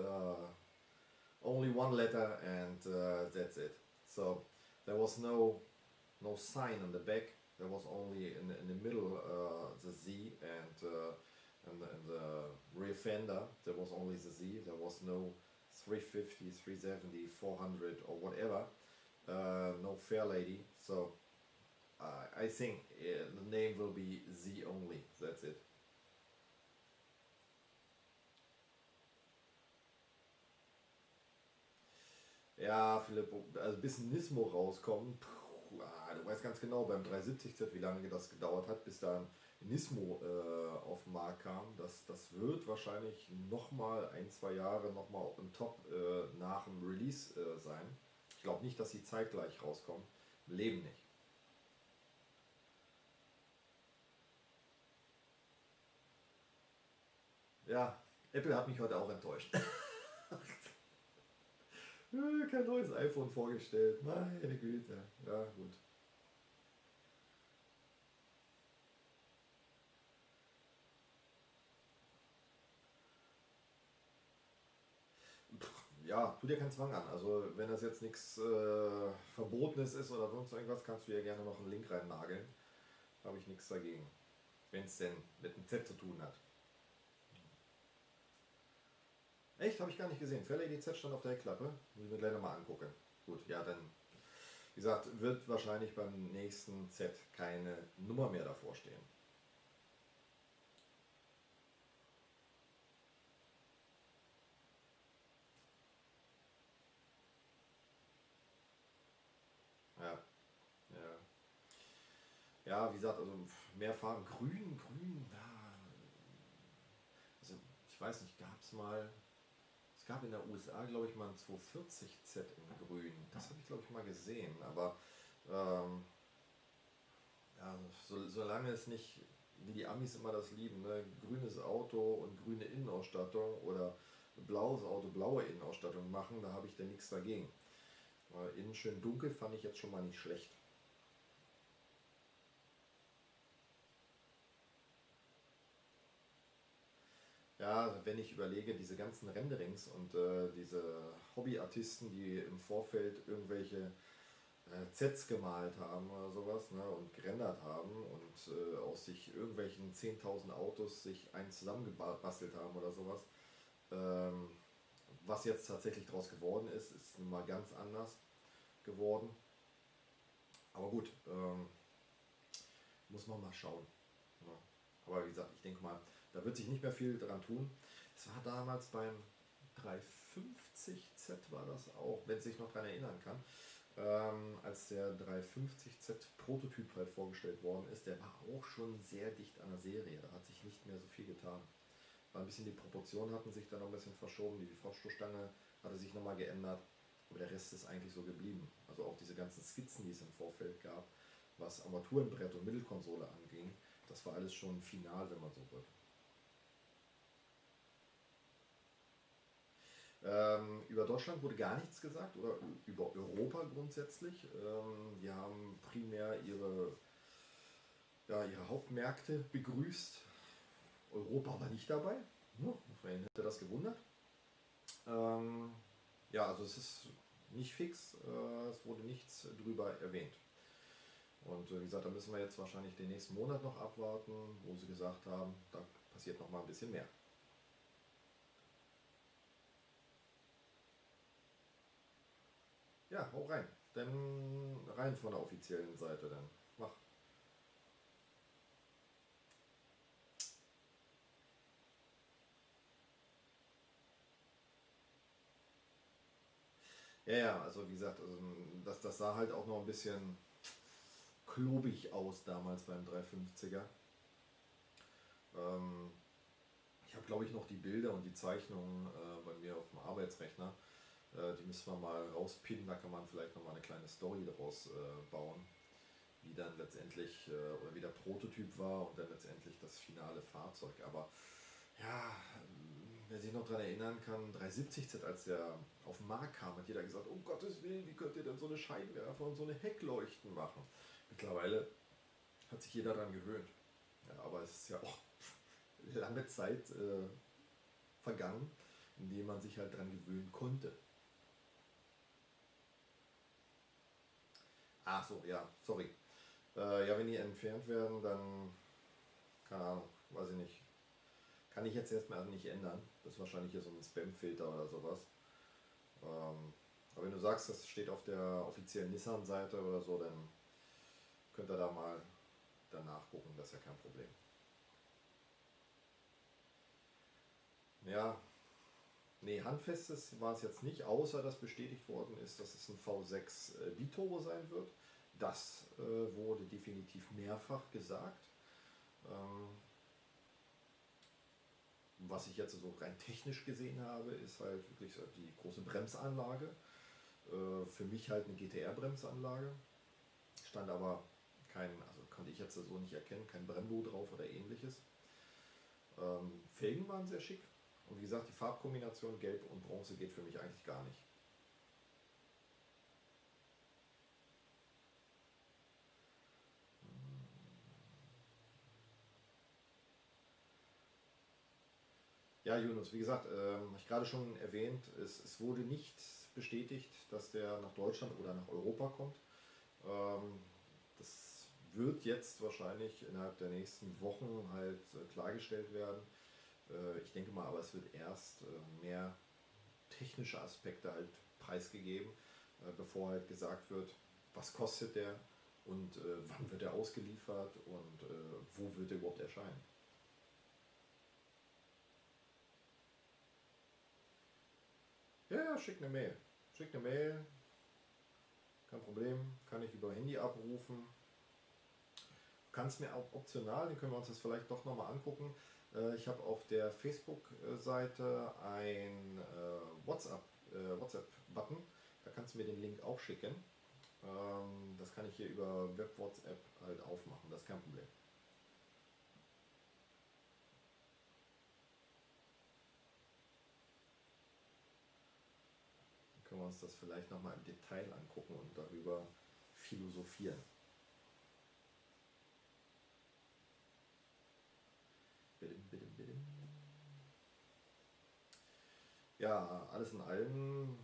only one letter and that's it. So there was no sign on the back. There was only in the middle the Z and the rear fender. There was only the Z. There was no 350, 370, 400 or whatever. No fair lady. So I think the name will be Z only. That's it. Ja, Philipp, also bis ein Nismo rauskommt, du weißt ganz genau beim 370Z, wie lange das gedauert hat, bis da ein Nismo auf den Markt kam. Das wird wahrscheinlich nochmal 1-2 Jahre nochmal on top nach dem Release sein. Ich glaube nicht, dass sie zeitgleich rauskommen. Im Leben nicht. Ja, Apple hat mich heute auch enttäuscht. Kein neues iPhone vorgestellt. Meine Güte. Ja, gut. Ja, tu dir keinen Zwang an. Also wenn das jetzt nichts Verbotenes ist oder sonst irgendwas, kannst du ja gerne noch einen Link reinnageln. Habe ich nichts dagegen. Wenn es denn mit einem Z zu tun hat. Echt? Habe ich gar nicht gesehen. Fair Lady Z stand auf der Heckklappe. Muss ich mir gleich nochmal angucken. Gut, ja dann, wie gesagt, wird wahrscheinlich beim nächsten Z keine Nummer mehr davor stehen. Ja, ja. Ja, wie gesagt, also mehr Farben. Grün, ja. Also ich weiß nicht, gab es mal. Es gab in der USA, glaube ich, mal ein 240Z in Grün. Das habe ich, glaube ich, mal gesehen. Aber ja, solange es nicht, wie die Amis immer das lieben, ne, grünes Auto und grüne Innenausstattung oder blaues Auto, blaue Innenausstattung machen, da habe ich denn nichts dagegen. Innen schön dunkel fand ich jetzt schon mal nicht schlecht. Ja, wenn ich überlege, diese ganzen Renderings und diese Hobbyartisten, die im Vorfeld irgendwelche Sets gemalt haben oder sowas, ne, und gerendert haben und aus sich irgendwelchen 10.000 Autos sich eins zusammengebastelt haben oder sowas. Was jetzt tatsächlich daraus geworden ist, ist nun mal ganz anders geworden. Aber gut, muss man mal schauen. Ja. Aber wie gesagt, ich denke mal, da wird sich nicht mehr viel dran tun. Es war damals beim 350Z war das auch, wenn sich noch daran erinnern kann, als der 350Z Prototyp halt vorgestellt worden ist, der war auch schon sehr dicht an der Serie. Da hat sich nicht mehr so viel getan. War ein bisschen, die Proportionen hatten sich dann noch ein bisschen verschoben, die Froschstoßstange hatte sich nochmal geändert, aber der Rest ist eigentlich so geblieben. Also auch diese ganzen Skizzen, die es im Vorfeld gab, was Armaturenbrett und Mittelkonsole anging, das war alles schon final, wenn man so will. Über Deutschland wurde gar nichts gesagt oder über Europa grundsätzlich. Die haben primär ihre Hauptmärkte begrüßt. Europa war nicht dabei. Wen hätte das gewundert? Ja, also es ist nicht fix. Es wurde nichts drüber erwähnt. Und wie gesagt, da müssen wir jetzt wahrscheinlich den nächsten Monat noch abwarten, wo sie gesagt haben, da passiert noch mal ein bisschen mehr. Ja, hau rein. Dann rein von der offiziellen Seite, dann mach. Ja, also wie gesagt, also das sah halt auch noch ein bisschen klobig aus damals beim 350er. Ich habe, glaube ich, noch die Bilder und die Zeichnungen bei mir auf dem Arbeitsrechner. Die müssen wir mal rauspinnen, da kann man vielleicht noch mal eine kleine Story daraus bauen, wie dann letztendlich, oder wie der Prototyp war und dann letztendlich das finale Fahrzeug. Aber ja, wer sich noch daran erinnern kann, 370Z, als der auf den Markt kam, hat jeder gesagt, um Gottes Willen, wie könnt ihr denn so eine Scheinwerfer und so eine Heckleuchten machen? Mittlerweile hat sich jeder daran gewöhnt. Ja, aber es ist ja auch lange Zeit vergangen, in der man sich halt daran gewöhnen konnte. Ach so, ja, sorry. Ja, wenn die entfernt werden, dann, keine Ahnung, weiß ich nicht. Kann ich jetzt erstmal nicht ändern. Das ist wahrscheinlich hier so ein Spam-Filter oder sowas. Aber wenn du sagst, das steht auf der offiziellen Nissan-Seite oder so, dann könnt ihr da mal danach gucken, das ist ja kein Problem. Ja, nee, handfestes war es jetzt nicht, außer dass bestätigt worden ist, dass es ein V6 Biturbo sein wird. Das wurde definitiv mehrfach gesagt. Was ich jetzt so rein technisch gesehen habe, ist halt wirklich so die große Bremsanlage. Für mich halt eine GTR-Bremsanlage. Stand aber kein, also konnte ich jetzt so nicht erkennen, kein Brembo drauf oder ähnliches. Felgen waren sehr schick. Und wie gesagt, die Farbkombination Gelb und Bronze geht für mich eigentlich gar nicht. Ja, Yunus, wie gesagt, habe ich gerade schon erwähnt, es wurde nicht bestätigt, dass der nach Deutschland oder nach Europa kommt. Das wird jetzt wahrscheinlich innerhalb der nächsten Wochen halt klargestellt werden. Ich denke mal, aber es wird erst mehr technische Aspekte halt preisgegeben, bevor halt gesagt wird, was kostet der und wann wird er ausgeliefert und wo wird er überhaupt erscheinen. Ja, schick eine Mail. Schick eine Mail. Kein Problem. Kann ich über Handy abrufen. Kannst mir auch optional, dann können wir uns das vielleicht doch nochmal angucken. Ich habe auf der Facebook-Seite ein WhatsApp-Button. Da kannst du mir den Link auch schicken. Das kann ich hier über Web-WhatsApp halt aufmachen. Das ist kein Problem. Können wir uns das vielleicht nochmal im Detail angucken und darüber philosophieren. Ja, alles in allem,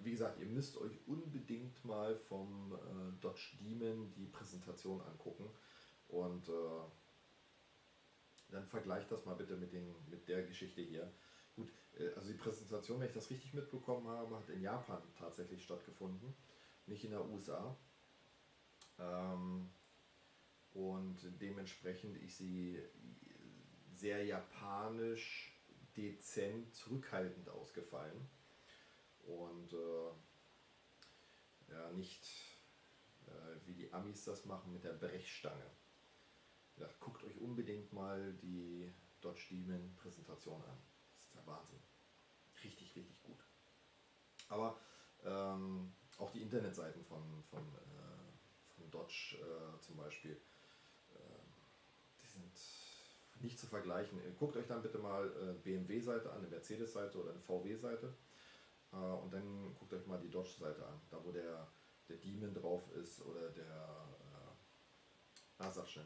wie gesagt, ihr müsst euch unbedingt mal vom Dodge Demon die Präsentation angucken und dann vergleicht das mal bitte mit der Geschichte hier. Gut, also die Präsentation, wenn ich das richtig mitbekommen habe, hat in Japan tatsächlich stattgefunden, nicht in der USA. Und dementsprechend ist sie sehr japanisch, dezent, zurückhaltend ausgefallen. Und ja, nicht wie die Amis das machen mit der Brechstange. Ja, guckt euch unbedingt mal die Dodge Demon Präsentation an. Das ist der Wahnsinn. Richtig, richtig gut. Aber auch die Internetseiten von Dodge zum Beispiel, die sind nicht zu vergleichen. Guckt euch dann bitte mal BMW-Seite an, eine Mercedes-Seite oder eine VW-Seite. Und dann guckt euch mal die Dodge-Seite an. Da wo der Demon drauf ist oder sag schnell.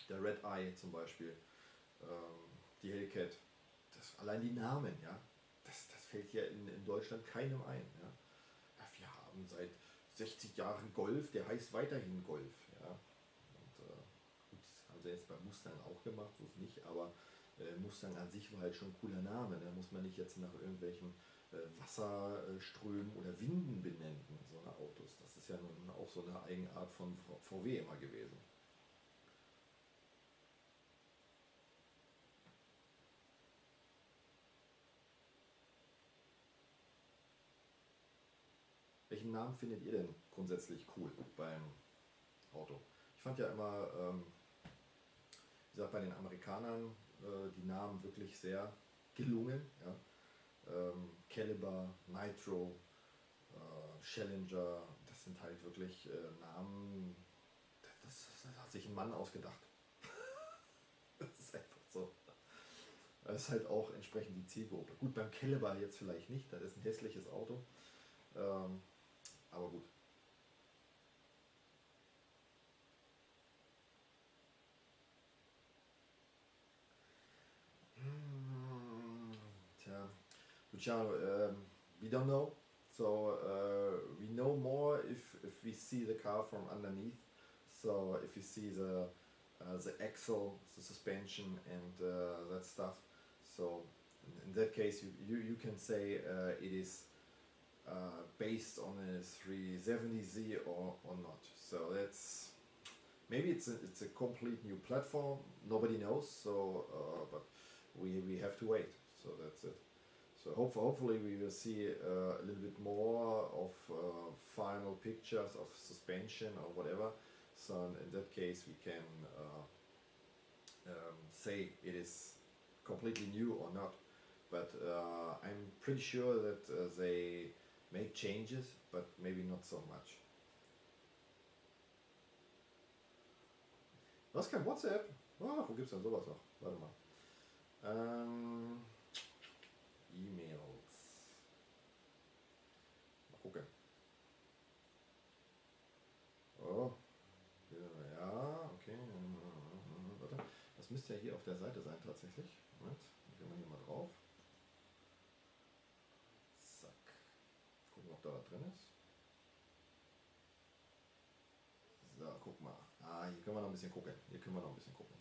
Der Red Eye zum Beispiel, die Hellcat, allein die Namen, ja, das fällt hier in Deutschland keinem ein. Ja. Ja, wir haben seit 60 Jahren Golf, der heißt weiterhin Golf. Ja. Und, gut, das haben sie jetzt beim Mustang auch gemacht, so ist nicht, aber Mustang an sich war halt schon ein cooler Name. Da muss man nicht jetzt nach irgendwelchen Wasserströmen oder Winden benennen, so eine Autos. Das ist ja nun auch so eine Eigenart von VW immer gewesen. Welchen Namen findet ihr denn grundsätzlich cool beim Auto? Ich fand ja immer, wie gesagt, bei den Amerikanern die Namen wirklich sehr gelungen. Ja? Caliber, Nitro, Challenger, das sind halt wirklich Namen, das hat sich ein Mann ausgedacht. Das ist einfach so. Das ist halt auch entsprechend die Zielgruppe. Gut, beim Caliber jetzt vielleicht nicht, das ist ein hässliches Auto. Aber gut. which are we don't know. So we know more if we see the car from underneath. So if you see the axle, the suspension, and that stuff. So in that case, you can say it is based on a 370Z or not. So that's maybe it's a complete new platform. Nobody knows. So but we have to wait. So that's it. So hopefully we will see a little bit more of final pictures of suspension or whatever. So in that case we can say it is completely new or not. But I'm pretty sure that they make changes, but maybe not so much. Was kein WhatsApp? Oh, wo gibt's denn sowas noch? Warte mal. E-Mails. Mal gucken. Oh. Ja, okay. Warte. Das müsste ja hier auf der Seite sein tatsächlich. Moment. Dann gehen wir hier mal drauf. Zack. Gucken, ob da was drin ist. So, guck mal. Ah, hier können wir noch ein bisschen gucken.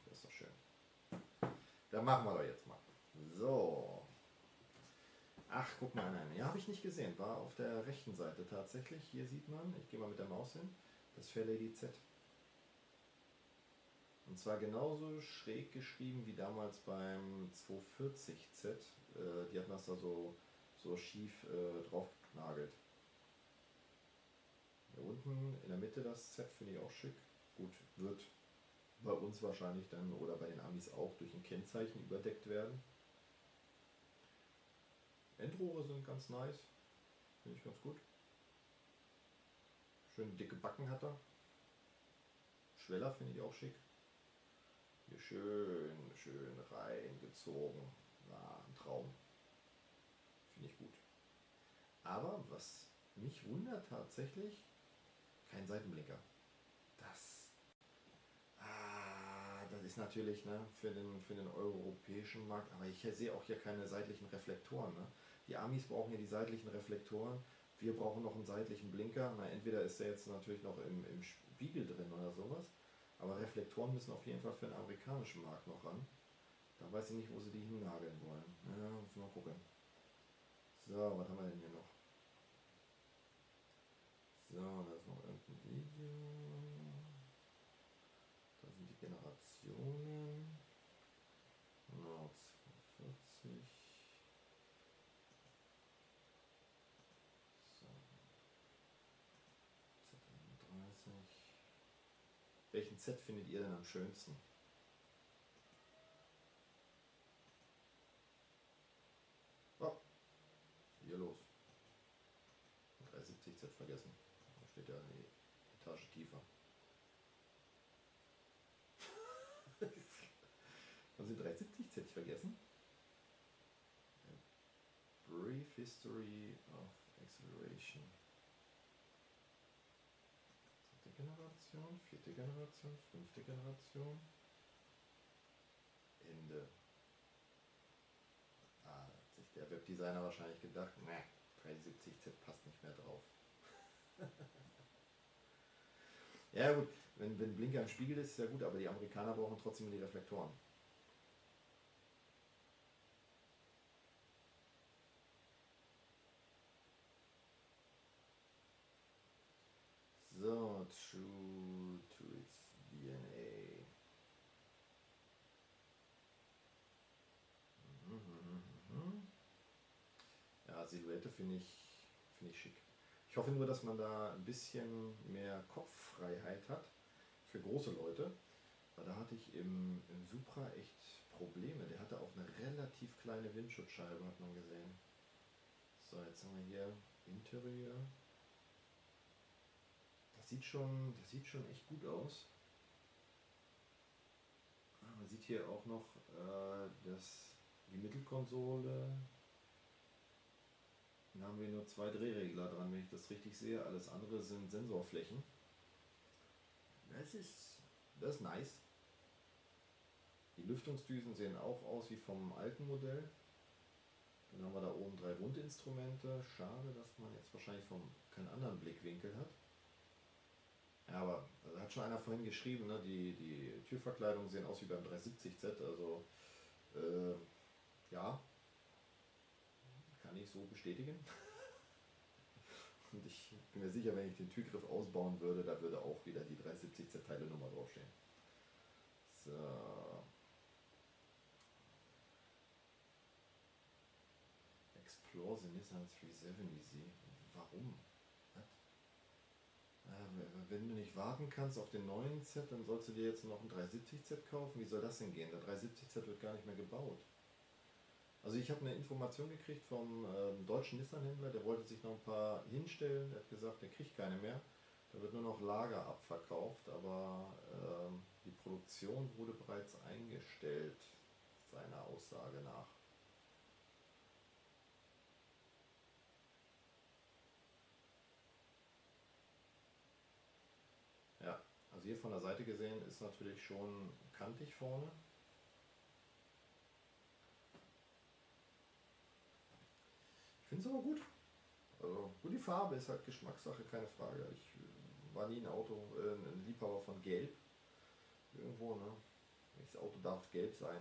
Das ist doch schön. Dann machen wir doch jetzt mal. So. Ach, guck mal an. Ja, habe ich nicht gesehen. War auf der rechten Seite tatsächlich. Hier sieht man, ich gehe mal mit der Maus hin, das Fairlady Z. Und zwar genauso schräg geschrieben wie damals beim 240Z. Die hatten das da so schief draufgenagelt. Hier unten in der Mitte das Z finde ich auch schick. Gut, wird bei uns wahrscheinlich dann oder bei den Amis auch durch ein Kennzeichen überdeckt werden. Endrohre sind ganz nice. Finde ich ganz gut. Schön dicke Backen hat er. Schweller finde ich auch schick. Hier schön reingezogen. Na, ein Traum. Finde ich gut. Aber was mich wundert tatsächlich, kein Seitenblinker. Das ist natürlich für den europäischen Markt, aber ich sehe auch hier keine seitlichen Reflektoren. Ne? Die Amis brauchen hier die seitlichen Reflektoren, wir brauchen noch einen seitlichen Blinker. Na, entweder ist der jetzt natürlich noch im Spiegel drin oder sowas, aber Reflektoren müssen auf jeden Fall für den amerikanischen Markt noch ran. Da weiß ich nicht, wo sie die hinnageln wollen. Ja, müssen wir mal gucken. So, was haben wir denn hier noch? So, da ist noch irgendein Video. Da sind die Generationen. Genau, 240. So. Z31. Welchen Z findet ihr denn am schönsten? Oh, hier los. 370Z vergessen. Da steht ja die Etage tiefer. Haben Sie 370Z vergessen? A Brief History of Acceleration. Dritte Generation, vierte Generation, fünfte Generation. Ende. Hat sich der Webdesigner wahrscheinlich gedacht, ne, 370Z passt nicht mehr drauf. Ja gut, wenn Blinker im Spiegel ist, ist ja gut, aber die Amerikaner brauchen trotzdem die Reflektoren. So, true to its DNA. Ja, Silhouette finde ich schick. Ich hoffe nur, dass man da ein bisschen mehr Kopffreiheit hat für große Leute, weil da hatte ich im Supra echt Probleme. Der hatte auch eine relativ kleine Windschutzscheibe, hat man gesehen. So, jetzt haben wir hier Interieur. Das sieht schon echt gut aus. Man sieht hier auch noch die Mittelkonsole. Dann haben wir nur 2 Drehregler dran, wenn ich das richtig sehe. Alles andere sind Sensorflächen. Das ist nice. Die Lüftungsdüsen sehen auch aus wie vom alten Modell. Dann haben wir da oben 3 Rundinstrumente. Schade, dass man jetzt wahrscheinlich keinen anderen Blickwinkel hat. Ja, aber da hat schon einer vorhin geschrieben, ne? Die Türverkleidungen sehen aus wie beim 370Z. Also ja, kann ich so bestätigen. Und ich bin mir sicher, wenn ich den Türgriff ausbauen würde, da würde auch wieder die 370Z Teilenummer draufstehen. So. Explore the Nissan 370Z. Warum? Wenn du nicht warten kannst auf den neuen Z, dann sollst du dir jetzt noch einen 370Z kaufen. Wie soll das denn gehen? Der 370Z wird gar nicht mehr gebaut. Also ich habe eine Information gekriegt vom deutschen Nissan-Händler, der wollte sich noch ein paar hinstellen. Er hat gesagt, der kriegt keine mehr. Da wird nur noch Lager abverkauft, aber die Produktion wurde bereits eingestellt, seiner Aussage nach. Ja, also hier von der Seite gesehen ist natürlich schon kantig vorne. Ich finde es aber gut. Also gut, die Farbe ist halt Geschmackssache, keine Frage. Ich war nie ein Liebhaber von Gelb. Irgendwo, ne? Das Auto darf gelb sein.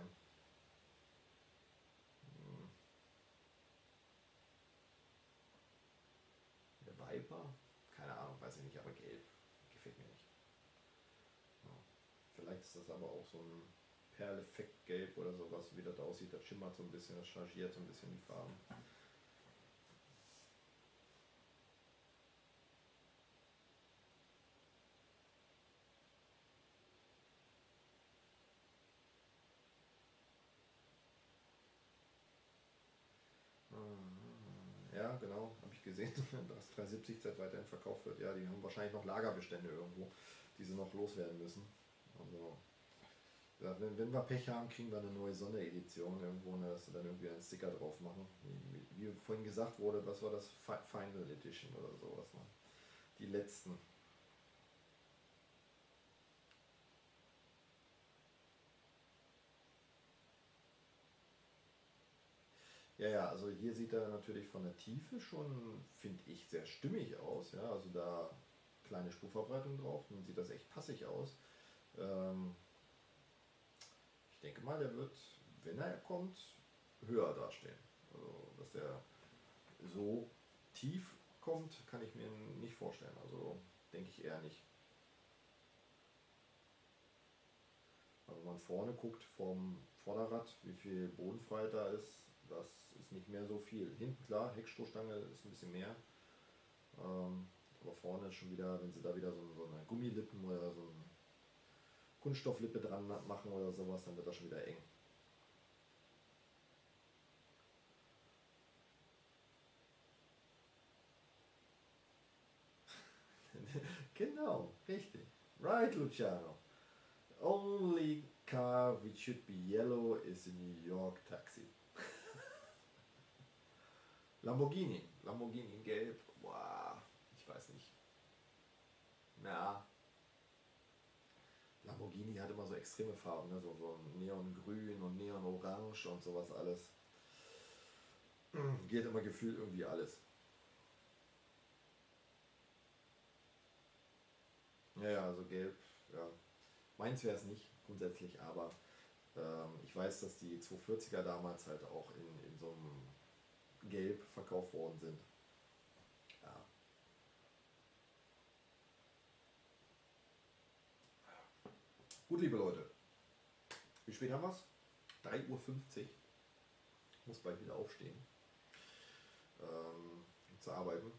Der Viper? Keine Ahnung, weiß ich nicht, aber gelb gefällt mir nicht. Ja. Vielleicht ist das aber auch so ein Perleffekt-Gelb oder sowas, wie das aussieht. Das schimmert so ein bisschen, das changiert so ein bisschen die Farben. Ja, genau, habe ich gesehen, dass 370Z weiterhin verkauft wird. Ja, die haben wahrscheinlich noch Lagerbestände irgendwo, die sie noch loswerden müssen. Also, ja, wenn wir Pech haben, kriegen wir eine neue Sonderedition irgendwo, ne, dass sie dann irgendwie einen Sticker drauf machen. Wie vorhin gesagt wurde, was war das? Final Edition oder sowas. Ne? Die letzten. Ja, also hier sieht er natürlich von der Tiefe schon, finde ich, sehr stimmig aus. Ja, also da kleine Spurverbreitung drauf, dann sieht das echt passig aus. Ich denke mal, der wird, wenn er kommt, höher dastehen. Also, dass der so tief kommt, kann ich mir nicht vorstellen. Also denke ich eher nicht. Aber wenn man vorne guckt vom Vorderrad, wie viel Bodenfreiheit da ist, das ist nicht mehr so viel. Hinten klar, Heckstoßstange ist ein bisschen mehr. Aber vorne ist schon wieder, wenn sie da wieder so eine Gummilippen oder so eine Kunststofflippe dran machen oder sowas, dann wird das schon wieder eng. Genau, richtig. Right, Luciano. Only car which should be yellow is a New York taxi. Lamborghini in Gelb. Wow, ich weiß nicht. Na, Lamborghini hat immer so extreme Farben, ne? So Neongrün und Neonorange und sowas alles. Geht immer gefühlt irgendwie alles. Ja, also Gelb, ja. Meins wäre es nicht grundsätzlich, aber ich weiß, dass die 240er damals halt auch in so einem Gelb verkauft worden sind. Ja. Gut, liebe Leute. Wie spät haben wir es? 3:50 Uhr. Ich muss bald wieder aufstehen. Um zu arbeiten.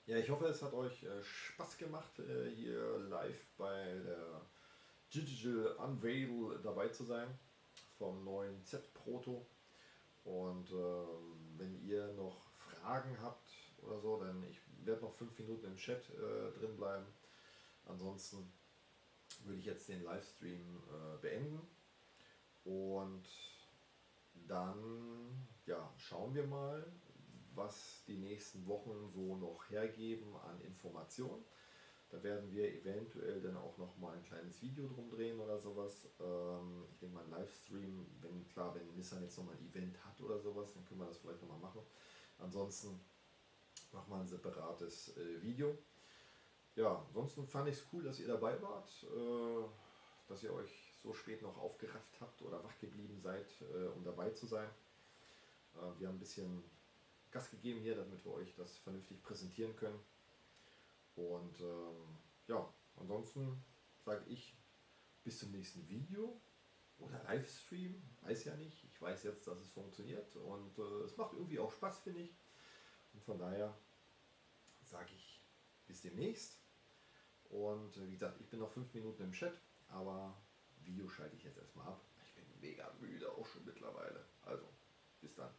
Ja, ich hoffe, es hat euch Spaß gemacht, hier live bei der Digital Unveil dabei zu sein vom neuen Z Proto. Und wenn ihr noch Fragen habt oder so, dann ich werde noch 5 Minuten im Chat drin bleiben. Ansonsten würde ich jetzt den Livestream beenden und dann ja, schauen wir mal, was die nächsten Wochen so noch hergeben an Informationen. Da werden wir eventuell dann auch noch mal ein kleines Video drum drehen oder sowas. Ich denke mal, ein Livestream, wenn Nissan jetzt nochmal ein Event hat oder sowas, dann können wir das vielleicht nochmal machen. Ansonsten machen wir ein separates Video. Ja, ansonsten fand ich es cool, dass ihr dabei wart, dass ihr euch so spät noch aufgerafft habt oder wach geblieben seid, um dabei zu sein. Wir haben ein bisschen Gas gegeben hier, damit wir euch das vernünftig präsentieren können. Und ja, ansonsten sage ich bis zum nächsten Video oder Livestream, weiß ja nicht. Ich weiß jetzt, dass es funktioniert und es macht irgendwie auch Spaß, finde ich. Und von daher sage ich bis demnächst. Und wie gesagt, ich bin noch 5 Minuten im Chat, aber Video schalte ich jetzt erstmal ab. Ich bin mega müde auch schon mittlerweile. Also, bis dann.